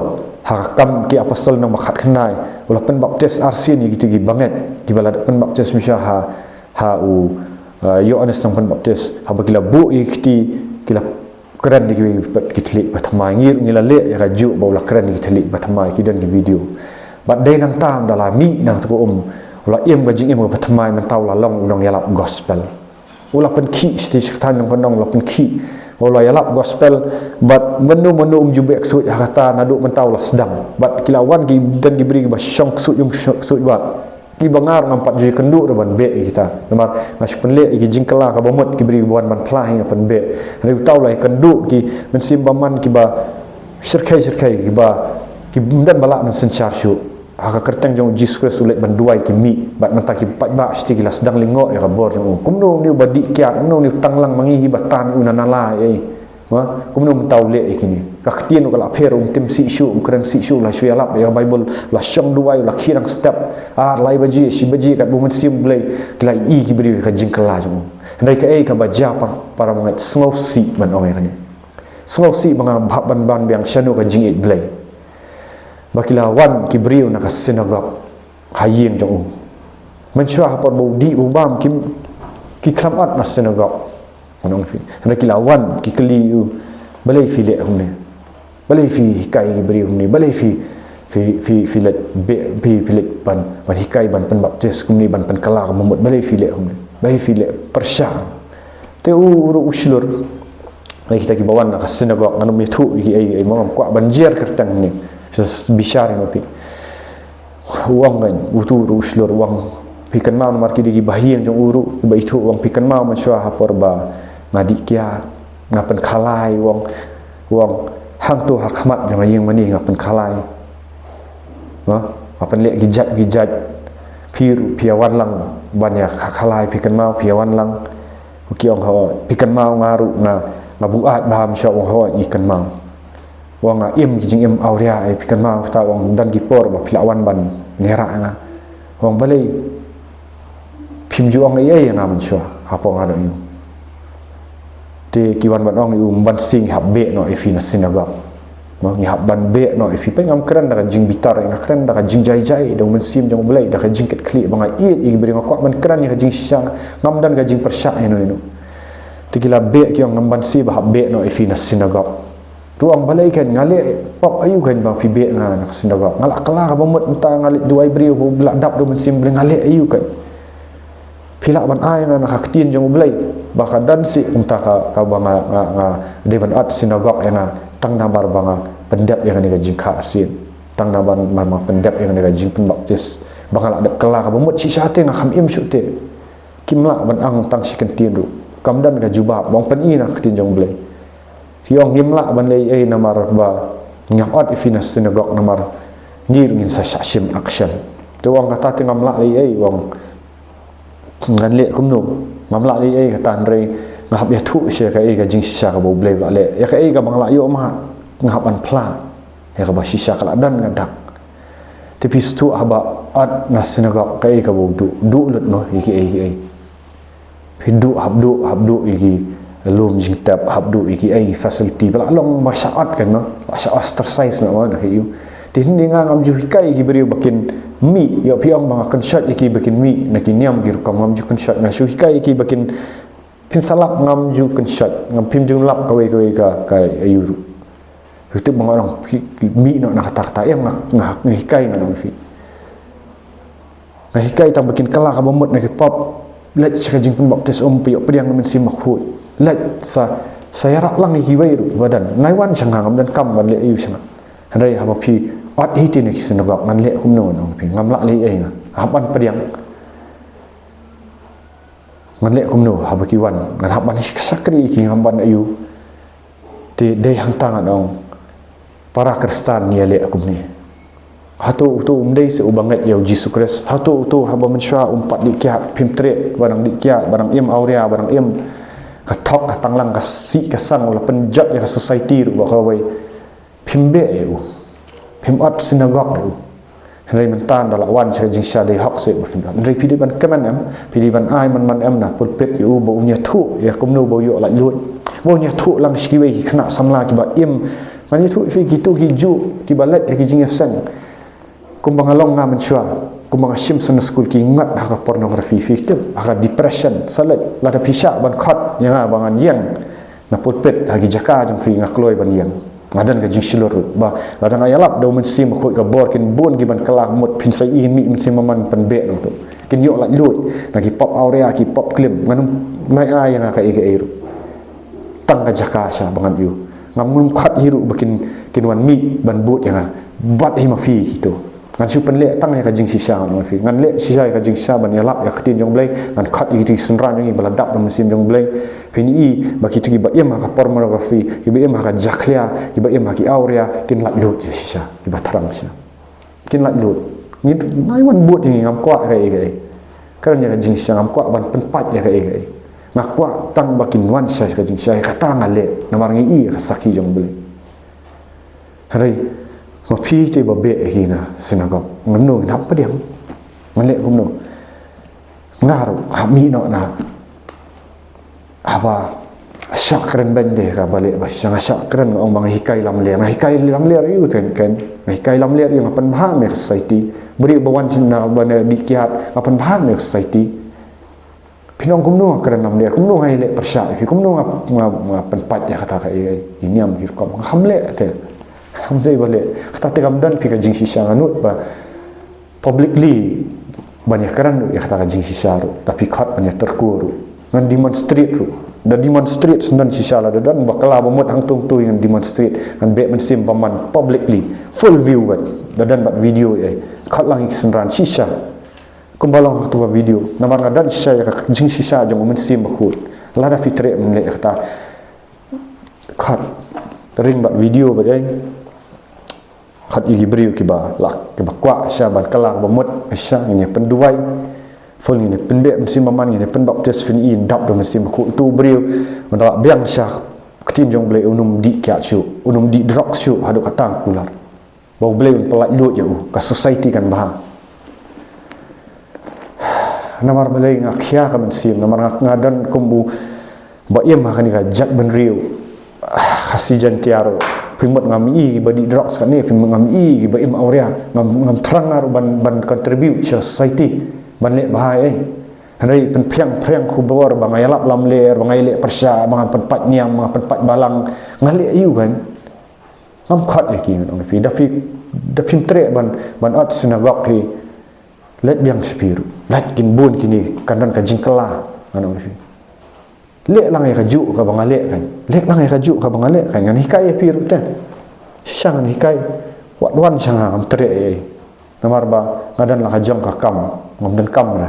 hakam ki apostol nang makat kenai ulah pen baptis arsin gitu gi banget di bala pen baptis misha Yohanes nang pen baptis haba kila bu ikti kila keren di kitlik batamai ngila le ya raju baulah keren di kitlik batamai kidan di video bat dai nang tam dalami nang tu ulah im gajing im batamai mentau lalong nang yalap gospel ulah pen ki sti setan nang konong ulah pen ki ulah yalap gospel bat menu jubek sut kata naduk mentau lah sedang bat kilawan gi dan diberi ba syong sut yung sut ba ki bangar ngampat ji kenduk ban be kita nomor masuk penle ki jingkela ka bomot ki beri buan ban plah pen be hari tau lah kenduk ki mensim baman ki ba serkai ki dan balak man senchar syu aka kerteng jong Jesus Christ ulet ban duai ki mi bat man ta ki pat ba sti gila sedang lingo ya bor jong kumno ni badi kiat no ni tanglang mangi batan unanala kumno tau le ikini ka ktien kala phero tim si syu kren si syu la syu alap ya Bible la syong duai la khirang step lai baji si baji kat bumen sim blai kila i ki beri ka jingkala jong ndai ka ka baja para mangat snow si ban ong ya snow si banga ban biang syanu ka jing it blai bakila wan ki beriu na ka sinagog hayeng jong menchua hapor bodi bam ki klamat na sinagog manong fi hendak lawan ki keli balai fi le humne balai fi kai beri humne balai fi let fi let ban hikai ban pen baptis kumni ban pen kala memut balai fi le humne balai fi le persya te uru uslur lai kita ki bawan na sinagog nganu methu ki ai mamam kwa banjir kertang ni bisyar yang api uang kan uru uslur uang pikan mau nomor ki bahian jong uru ba itu uang pikan mau mansua hapor ba ngadi kia ngapen khalai wong hang tu hakmat jangan yang mani ngapen khalai ngapen lek gijat piawan lang banyak khalai pikan mau piawan lang kiong ho pikan mau ngaru ngabuat baham sya wong ho ikan mau wong im jing im auria pikan mau ta wong dan gipor ba pilawan ban nera nga wong balai pimjuang ai nga mansua apa ngado yu te kiwan ban ong ban sing hab be no ifi na sinagog ni hab ban be no ifi pe ngam kran da jing bitar nga kran da jing jai da men sim jong belai da jing ket kli banga i beri ngak ban kran ni jing sisa ngam dan ga jing persya eno te gila be ki ngam ban si ba hab be no ifi na sinagog tuang balai kan ngale pop ayu kan ba fi be nga na sinagog ngalak kala ba mut enta ngale duai beri bo blak dap do men sim beri ngale ayu kan pilak ban ai na nakaktin jong belai baka dan si unta ka banga deban at sinagog yang tang nabar banga pendap yang ni gajing ka asin tang nabar mama pendap yang ni gajing pen baptis baka ada kala ka bomot si sate ngam im syute kimla ban ang tang sikentin ru kamdan ga jubab bang pen i nak tin jong belai hiong himla ban lei ai namar ba nyakot ifinas sinagog namar ngir ngin sa syim action tu wang kata tengam la lei ai wang ngan le kumno mamla li ai katan re ngahap ya thu sia ka ai ka jing sisa ka bo blai la le ya ka ai ka bangla yo ma ngahap an pla ya ka ba sisa ka dan ngadak tapi stu aba at na sinagog ka ai ka bo du lut no iki ai hindu habdu iki lum jing tap habdu iki ai facility bala long masyaat kan no masyaat exercise no na hiu tin nga ngam ju hikai gi beri bakin mi yo piang bang akan shot iki bakin mi nakiniam gi rukam ngam ju kan shot na shu hikai iki bakin pin salap ngam ju kan shot ngam pim jung lap kawe ka ayuru itu bang orang mi no nak kata yang ngak hikai ngam fi na hikai tam bakin kala ka bomot nak pop let sekajing pun baptis piok pediang men si makhut let saya rak lang iki wairu badan ngaiwan sangam dan kam ban le ayu sana handai haba pi at hiti ni sinagog ngan le kumno no pi ngamla le ai na haban pediang ngan le kumno haba ki wan ngan haban sakri ki ngamban ayu te dei hang tangan ong para kristan ni le kumni hatu tu umdei se ubanget ya Jesus Christ hatu tu haba mensha umpat di kia pimtre barang di kia barang im aurea barang im katok atanglang kasi kasang wala penjat ya society ru bakawai pimbe eu pimat sinagog eu hendai mentan dala wan jing sha dei hok se hendai pidiban keman am pidiban ai man am na pulpit eu bo nya thu ya kumno bo yo la lut bo nya thu lang skiwe ki khna samla ki ba im man thu fi gitu ki ju ki balet ki jing sang kumbang along nga menchua kumbang sim sana school ki ngat ha pornografi fi tu ha depression salat la da pisha ban khot yang bangan yang na pulpit hagi jaka jang fi ngakloi ban yang ngadan ga jing silur ba la da ayalap do men sim khoi ka bor kin bon gi ban kala mot pin sai in mi men sim man pan be tu kin yo la lut na ki pop aurea ki pop klim nganum nai ai yang ka ege eru tang ga jaka sha bangan yu ngam khat hiru bakin kin wan mi ban but yang bat hi ma fi gitu ngan su pen le tang ya ka jing sisa ngan fi ngan le sisa ka jing sisa ban ya lap ya ketin jong blai ngan khat i ti senran jong i baladap na mesim jong blai pini i ba ki tu ki ba em ka pornography ki ba em ka jaklia ki ba em ki aurea tin lat lut ya sisa ki ba tarang sisa tin lat lut ni nai wan buat ni ngam kwa kai kan ya ka jing sisa ngam kwa ban pen pat ya kai ngak kwa tang bakin wan sisa ka jing sisa ka tang ale na mar ngi i ka saki jong blai hari ma phi te ba be hi na sinagog ngam hap pa diam ngale kum no ngaru hami no na aba syak keren bende ka balik ba sang syak keren ong bang hikai lam le yu kan hikai lam le yang apan baham society beri bawan sina bana dikiat apan baham society pinong kum no keren lam le kum no hai le persya kum no apan pat ya kata ka ini am kir kom hamle te hamdai balik kata tegam dan pi ka jing sisa nganut ba publicly banyak keran ya kata ka jing sisa ru tapi khat banyak terkuru ngan demonstrate ru da demonstrate sendan sisa la dan bakala bomot hang tung tu ngan demonstrate ngan be mensim paman publicly full view bat dan bat video khat lang senran sisa kumbalong tu video namar ngadan sisa ya ka jing sisa jong mensim bakut la da fitre men le kata khat ring bat video bat khat igi beriu ki ba lak ki ba kwa sya ban kalang ba mot sya ni penduai full ni pendek mesti maman ni pendok tes fin in dap do mesti ku tu beriu mendak biang sya ketin jong blai unum di kya chu unum di drok chu hadu katang kular bau blai pelak lut ya ka society kan bah namar blai ngakhya ka mesti namar ngadan kumbu ba yem ha kan ka jat ben riu khasijan tiaro pimot ngami badi drugs kan ni pimot ngami ba im aurea ngam trangar ban contribute to society ban le bahai hanai pen priang khubor bangai lap lam ler bangai le persya bangan pen pat niam pen pat balang ngale yu kan ngam khat ki ngam fi da pim tre ban at sinagog hi let biang spiru let kin bun kini kandan ka jingkela ngam fi lek lang ya kaju ka bangale kan lek lang ya kaju ka bangale kan ngan hikai piru te sang hikai wat wan sang am tre namar ba ngadan la kajong ka kam ngam dan kam na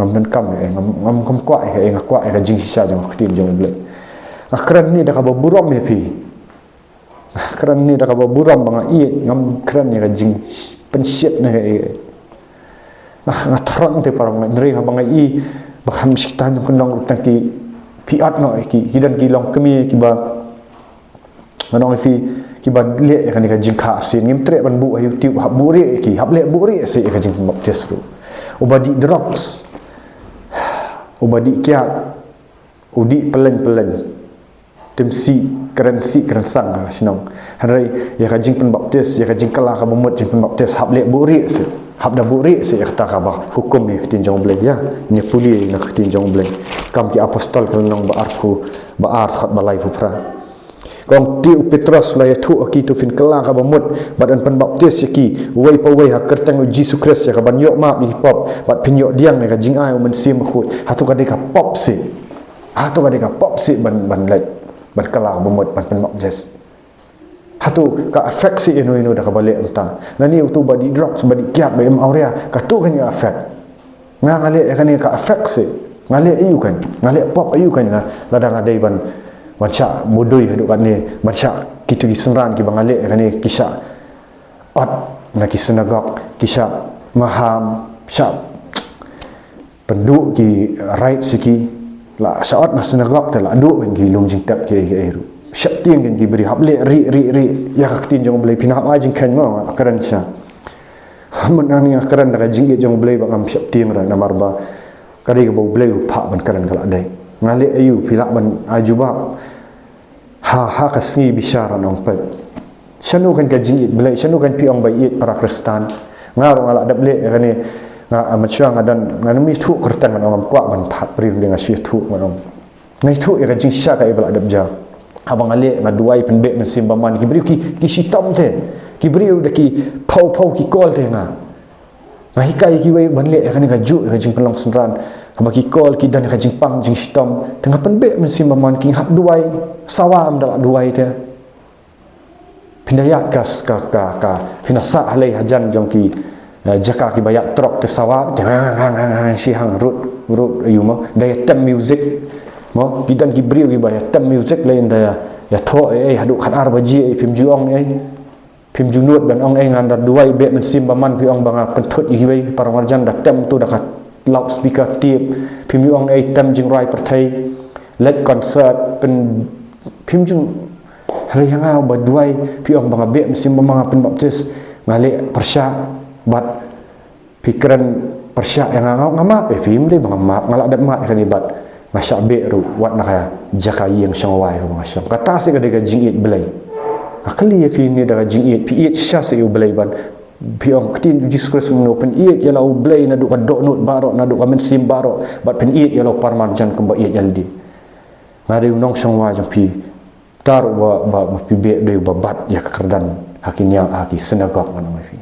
ngam kam kwa ka jing sisa jong ketin jong ble akran ni da ka buram me pi akran ni da ka buram banga i ngam kran ni ka jing pensiet na ngatrang te parang ndri ha banga i baham sitan kundang tangki piat no ki dan ki long kemi ki ba manong fi ki ba le kan ka jingka sin ngim tre ban bu youtube hab buri ki hab le buri se ka jing baptis ku obadi drops obadi kiat udi pelen temsi keren sang sinong hanrai ya ka jing pen baptis ya ka jing kala ka bomot jing pen baptis hab le buri se hab da buri se kata ka ba hukum ni ketin jong blai ya ni puli na ketin jong blai kam ki apostol kan nong ba art khat balai phupra kong ti Petrus la ya thu akitu fin kala ka ba mut badan pen baptis ki wei pa wei ha kertang Jesus Christ ya ka ban yok ma bi pop bat pin yok diang ne ka jing ai men sim khut hatu ka de ka pop se ban lai ban kala ba mut ban pen baptis hatu ka affect si ino da ka balik entah nani tu badi drugs badi kiat ba em aurea ka tu kan ya affect ngale kan ka affect si ngale ayu kan ngale pop ayu kan ladang adai ban cha mudui hadu kan ni cha kitu ki senran ki bangale kan ni kisah ot na ki sinagog kisah maham sya penduk ki right siki la saat na sinagog ta la du kan ki lung jing tap ki eru syap tiang kan diberi hable ri ya ka tin jong blai pinap a jing kan ma akaran sya mun ani akaran da jing jong blai ba ngam syap tiang ra namar ba kari ka bo blai pha ban karan kala dai ngale ayu pila ban ajuba ha ka singi bisyara nong pe syanu kan ka jing blai syanu kan piong bai it para kristan ngaro ngala dable kan ni nga amachuang adan nganumi thu kertan ngam kwa ban phat pri dengan syih thu ngam ngai thu ya ka jing sya ka ibal adab ja abang ale ngaduai penbek mesim baman ki beriu ki sitom te ki beriu de ki pau ki kol te nga hikai ki wei ban le kan ka ju ka jing kelong senran ka ki kol ki dan ka jing pang jing sitom tengah penbek mesim baman ki hap duai sawam dalak duai te hindayat ka hinasa halai hajan jongki jaka ki bayak trok te sawat hang si hang rut you mo daya tem music mo kidan ki brio ki bayak tem music lain daya ya tho hadu khat ar baji phim juong phim junut dan ong ngan da duai be men sim baman pi ong banga penthut i bai paramarjan da tem tu da khat loudspeaker tiep phim juong tem jing rai perthai let concert pen phim jung hari yang au baduai pi ong banga be sim banga pen baptis ngale persya bat pikiran persya yang ngama phim dei banga mak ngalak dat mak kan ibat masya be ru wat nak jakai yang sangwai banga syam kata se ga jingit belai akli fi ni daga jingit pi it sha se u belai ban pi ong tin Jesus Christ no pen it ya lau belai na du ka dok not baro na du ka men sim baro bat pen it ya lau parman jan kemba it yaldi ngade unong sangwa jang pi tar ba pi be de ba bat ya kerdan hakinya haki senagak mana mai fi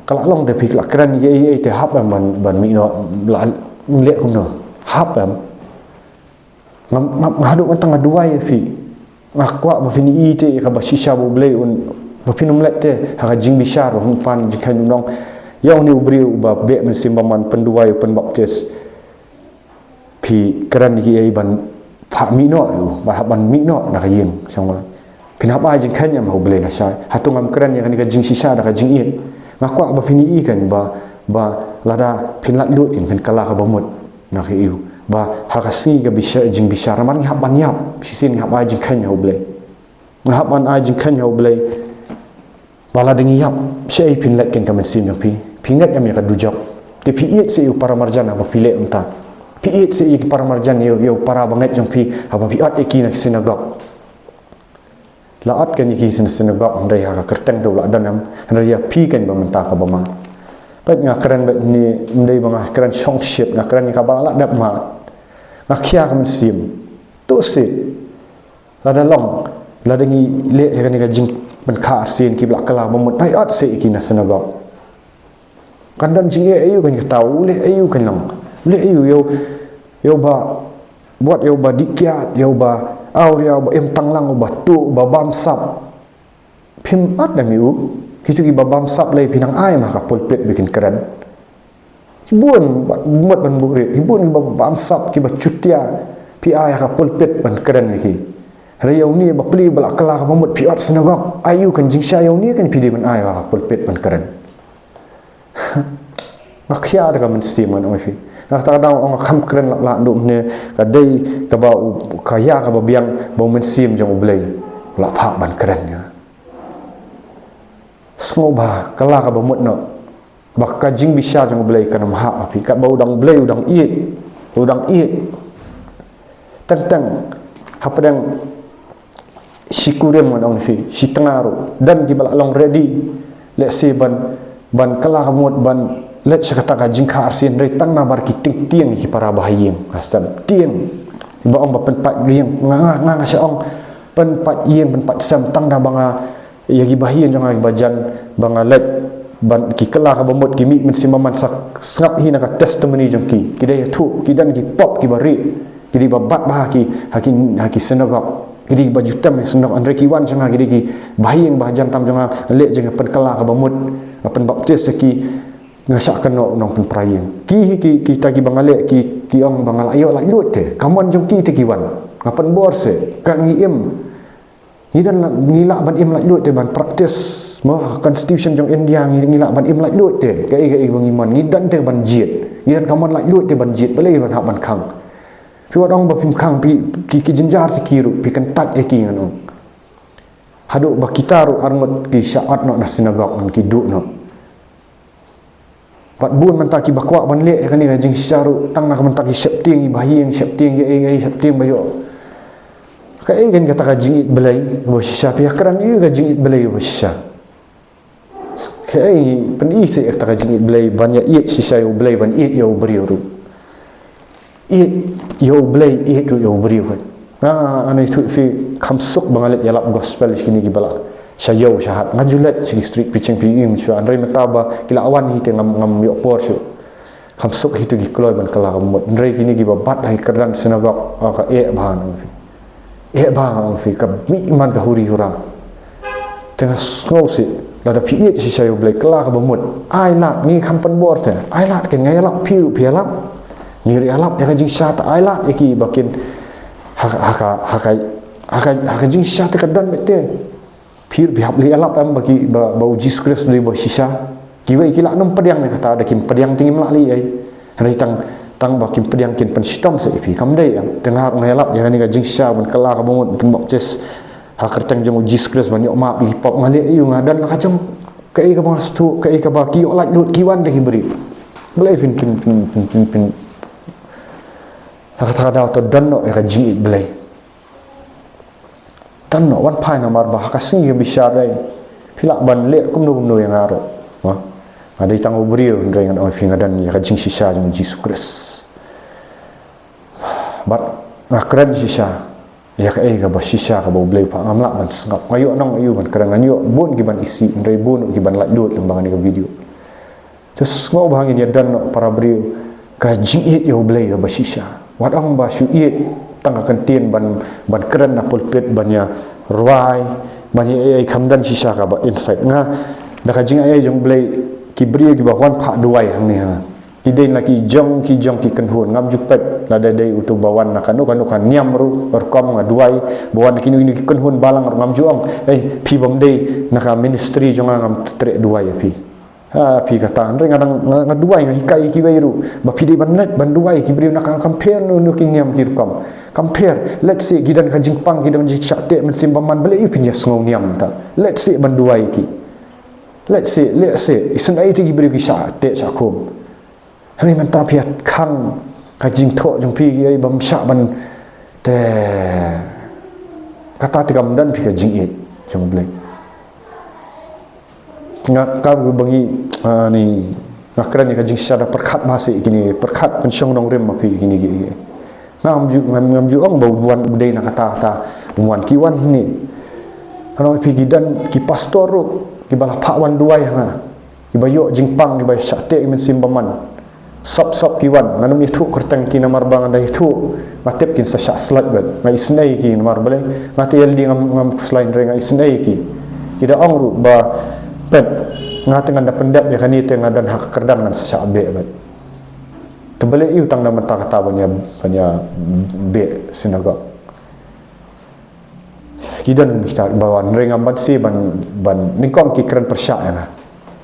kalau long de pi la kran ye te hap ban mi no la le kum no hap ngadu antang duai fi ngakwa ba fini ite ka ba shisha bo ble un ba pinum lette ha jing bishar hum pan jikan nong yaw ni ubri ba be men simbaman penduai pen baptis pi keran hi ai ban pha mi no ba ban mi no na ka ying sangwa pinap ai jing kan yam ho ble la sha hatungam keran yang ka jing shisha da ka jing it ngakwa ba fini i kan ba lada pinlat lut kin pen kala ka bamut na ka iu ba hakasi ga bishar jing bishar man hab ban yap sisin hab ai jing kan ho ble hab ban ai jing kan ho ble bala dengi yap sei pin lek ken kamen sim yang pi pingat yam ka dujok te pi it se para marjana ba pile unta pi it se para marjan yo para banget jong pi apa pi at eki nak sinagog laat kan iki sinagog ndai ha kerteng do la danam ndai ya pi kan ba menta ka ba ma pat nga kran ba ni ndai ba kran song ship nga kran ka ba la dap ma ngakhia kamen sim tu se la dalong la dengi le kan ka jing men kha sin ki blak kala mamut nai at se ki na senagog kandan jing ayu kan tahu le ayu kan lang le ayu yo ba buat yo ba dikiat yo ba au yo ba empang lang ba tu ba bamsap phim at da miu kitu ki ba bamsap le pinang ai ma ka pulpit bikin keren hibun mut ban buri hibun ba bamsap ki ba cutia pi ai ka pulpit ban keren ki Rayau ni bapli balak kala ka mamut piat senagog ayu kan jing sha yau ni kan pidi man ai wa pulpit man keren makhia da kan sim man oi fi nak ta dang ong kham keren la ndum ne ka dei ka ba ka ya ka ba biang ba men sim jong blai la pha ban keren ya smoba kala ka ba mut no ba ka jing bisa jong blai kan ma api ka ba udang blai udang iet tentang apa yang sikurem on fi si tengaru dan di balak long ready let say ban kala kamut ban let sakata ka jingka arsin re tang na bar kiting tiang ki para bahayim asam tiang ba ong ba penpat riang nga sa ong penpat yem penpat sam tang da banga ya gi bahian jang gi bajan banga let ban ki kala ka bamut ki mi men simaman sak ngap hina ka testimony jang ki kidai thu kidan ki pop ki bari kidi babat bah haki senagog kidi bajutam senagog andre ki wan sanga kidi ki bahing bahjan tam janga le jeng pen kala ka bamut pen baptis ki ngasak keno nong pen praying ki kita ki bangale ki ong bangal ayo la lut te kamon jong ki te ki wan ngapan borse ka ngiem ni dan ngila ban im la lut te ban practice mo constitution jong India ngila ban im la lut te ka i bang iman ngidan te ban jit ngidan kamon la lut te ban jit bele ban ha ban khang pi wadong ba pim khang pi ki jinjar ti kiru pi kan tat eki ngano hadu ba kitaru arngot ki syaat no na sinagog on ki du no pat bun man ta ki bakwa ban le kan ni jing syaru tang na man ta ki septing i bahing septing ye septing bayo ka e kan kata ka jingit belai bo sya pi akran yu ka jingit belai bo sya ka e pen i se ka jingit belai ban ya i sya yu belai ban i yo beriuru it yo blay it yo beriu ana itu fi khamsuk bangalet yalap gospel kini ki bala sayo syahat ngajulet si street preaching pi im chu andrei metaba kila awan hi te ngam yo por chu khamsuk hitu gi kloi ban kala mot andrei kini gi babat hai kerdan sinagog ka e ban fi ka mi man ka huri hura tengah ngau si lada pi ye si sayo blai kala ka bamut ai lat ni kampan bor te ai lat ken ngai lap piu pi lap ni ri alap ya jing sha ta ai lat ki bakin haka jing sha ta kadan mete piu bi hab li alap am bagi bau Jesus Christ dari bau shisha kiwai ki lak nom pediang ni kata ada kim pediang tinggi melak li ai hari tang bakim pediang kin pen sitom se pi kam dei yang tengah ngai lap ya ni ka jing sha ban kala ka bamut pen bok ches hakertang jong Jesus Christ banyak mak bi pop ngale yu ngadan la kacang kai ka bang stu kai ka ba ki olak lut kiwan de beri belai pin kata da to dan no ka jing it belai tan no wan pai na mar ba ka sing bi sha dai pilak ban le kum no yang aro wa ada tang beri dengan oi fin ngadan ya ka jing shisha jong Jesus Christ bat ngakran shisha ya ka ka ba shisha ka ba blai pa ngamla man sngap ngayo nang ayu man kadang ngayo bun giban isi ndai bun giban lak lut lembangan ni ka video terus ngau bahangin ya dan para beriu ka jingit yo blai ka ba shisha wat ang ba shu it tang ka tien ban keren na pulpit banya ruai banya ai khamdan shisha ka ba insight nga da ka jing ai jong blai ki beriu ki ba wan pha duai hang ni ha kidain lagi jong ki kenhun ngam jupet lada dai utu bawan na kanu kan niam ru rekam ngaduai bawan kini ini kenhun balang ngam juang pi bam dei naka ministry jonga ngam tre duai pi pi kata andre ngadang ngaduai ngahikai ki wairu ba pi dei bannet banduai ki beri naka compare nu ki niam ki rekam compare let's say gidan ka jingpang gidan ji chate men simbaman bele pi nyas ngau niam ta let's say banduai ki let's say isun ai ti ki beri ki chate chakum hari manta piat khang ka jing tho jong pi ai bam sha ban te kata tikam dan pi ka jing it jong blai ngak ka bangi ni ngakran ka jing sha da perkhat masi kini perkhat pensyong nong rem pi kini gi ngam ju ong bau buan budai na kata buan kiwan ni kalau pi gidan ki pastor ru ki bala pha wan duai ha ki bayo jingpang ki bay sha te men simbaman sop kiwan nganum itu kertang ki namar bang anda itu matep kin sa slat bet ngai snai ki namar bale ngati yeldi ngam selain re ngai snai ki kida ong ru ba pet ngati nganda pendap ya kani te ngadan hak kerdan ngan sa be bet tebale iu tang nama kata banya be sinaga kidan kita bawan re ngam ban si ban ningkong ki keren persyak ya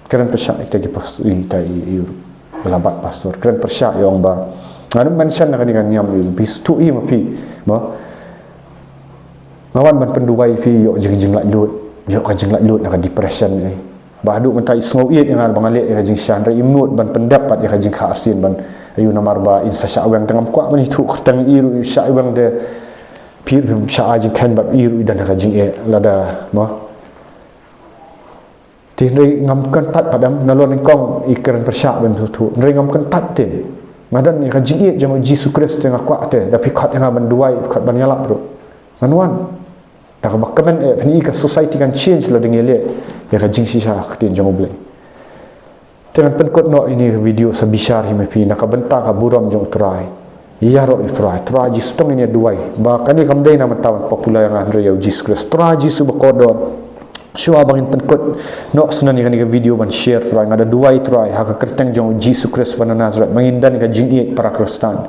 keren persyak kita ki pas tai iu belabat pastor keren persyak yang ba nganu mention nak dengan niam bis tu i mapi ba ngawan ban penduai pi yo jing lak lut nak depression ni ba adu mentai sngow it yang bang alik ya jing shan re imut ban pendapat ya jing kha arsin ban ayu namar ba insa sya wang tengam kwa mani tu kertang iru sya wang de pi sya jing kan ba iru dan ka jing lada ba tinri ngam kan tat padam nalon kong ikran persyak ben tu nri ngam kan tat te ngadan ni ka jing jang Jesus Christ tengah kwa te tapi khat yang ban duai khat ban yalap bro nganuan dak bakamen ni ka society kan change la dengele ya ka jing sisa khatin jang oblai dengan penkot no ini video sabishar himepi nak benta ka buram jang trai iya ro trai Jesus tong ini duai ba kani kam dei na matawan popular yang andre ya Jesus Christ trai Jesus bakodon Shua bangin penkot no senan ni kan video ban share try ngada duai try haka kerteng jong Jesus Christ wan Nazareth mangindan ka jing iet para Kristen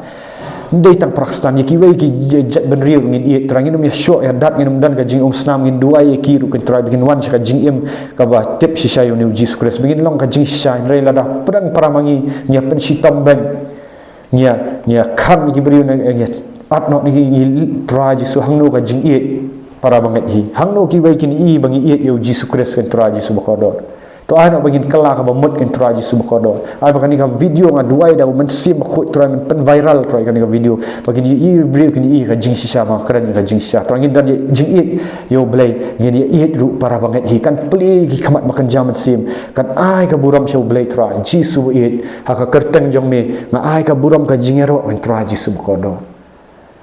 ndai tang para Kristen ki wei ki jet ben real ngin iet try ngin ya show ya dat ngin dan ka jing snam ngin duai ki ru kan try bikin wan ka jing im ka ba tip shisha yo ni Jesus Christ begin long ka jing shisha re lada pedang para mangi nya pen sitam ben nya kham ki beri nya at no ni try Jesus hangno ka jing iet para banget hi hangno ki wai kin i bangi iet yo Jesus Christ kan traji subakador to ana bangin kala ka bamut kan traji subakador ai bakani ka video ngaduai da men sim khot tran pen viral trai kan ka video bagini i brief kin i ka jing shisha ma kran ka jing shisha trangin dan jing iet yo blai ngin iet ru para banget hi kan pli ki khamat makan jaman sim kan ai ka buram show blai trai Jesus iet ha ka kerteng jong me nga ai ka buram ka jingero kan traji subakador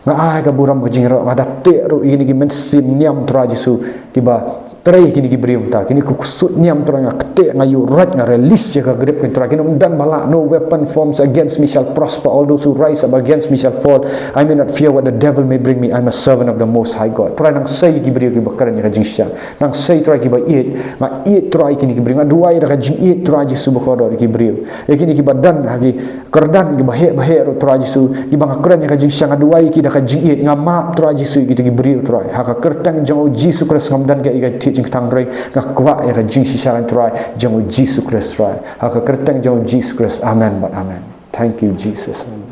nga ai ka buram ka jingra nga datte ro ini ki men sim niam tra Jesu kiba trai kini ki brium ta kini ku kusut niam tra nga kete nga yu right nga release ya ka grip kin tra kini dan bala no weapon forms against me shall prosper, all those who rise up against me shall fall. I may not fear what the devil may bring me. I'm a servant of the most high God. Try nang say ki briu ki bakaran ya ka jingsha nang say try ki ba it nga it try kini ki briu nga duai ra ka jing it try Jesu bakoro ki briu e kini ki badan hagi kerdan ki bahe ro try Jesu ki bang akran ya ka jingsha nga duai ki da ka jing it nga ma try Jesu ki ki briu try ha ka kertang jang Jesu Christ ngamdan ka i teaching tang rai nga kwa ya ka jing shisharan try jang Jesu Christ try ha ka kertang jang Jesus Christ. Amen but amen. Thank you Jesus.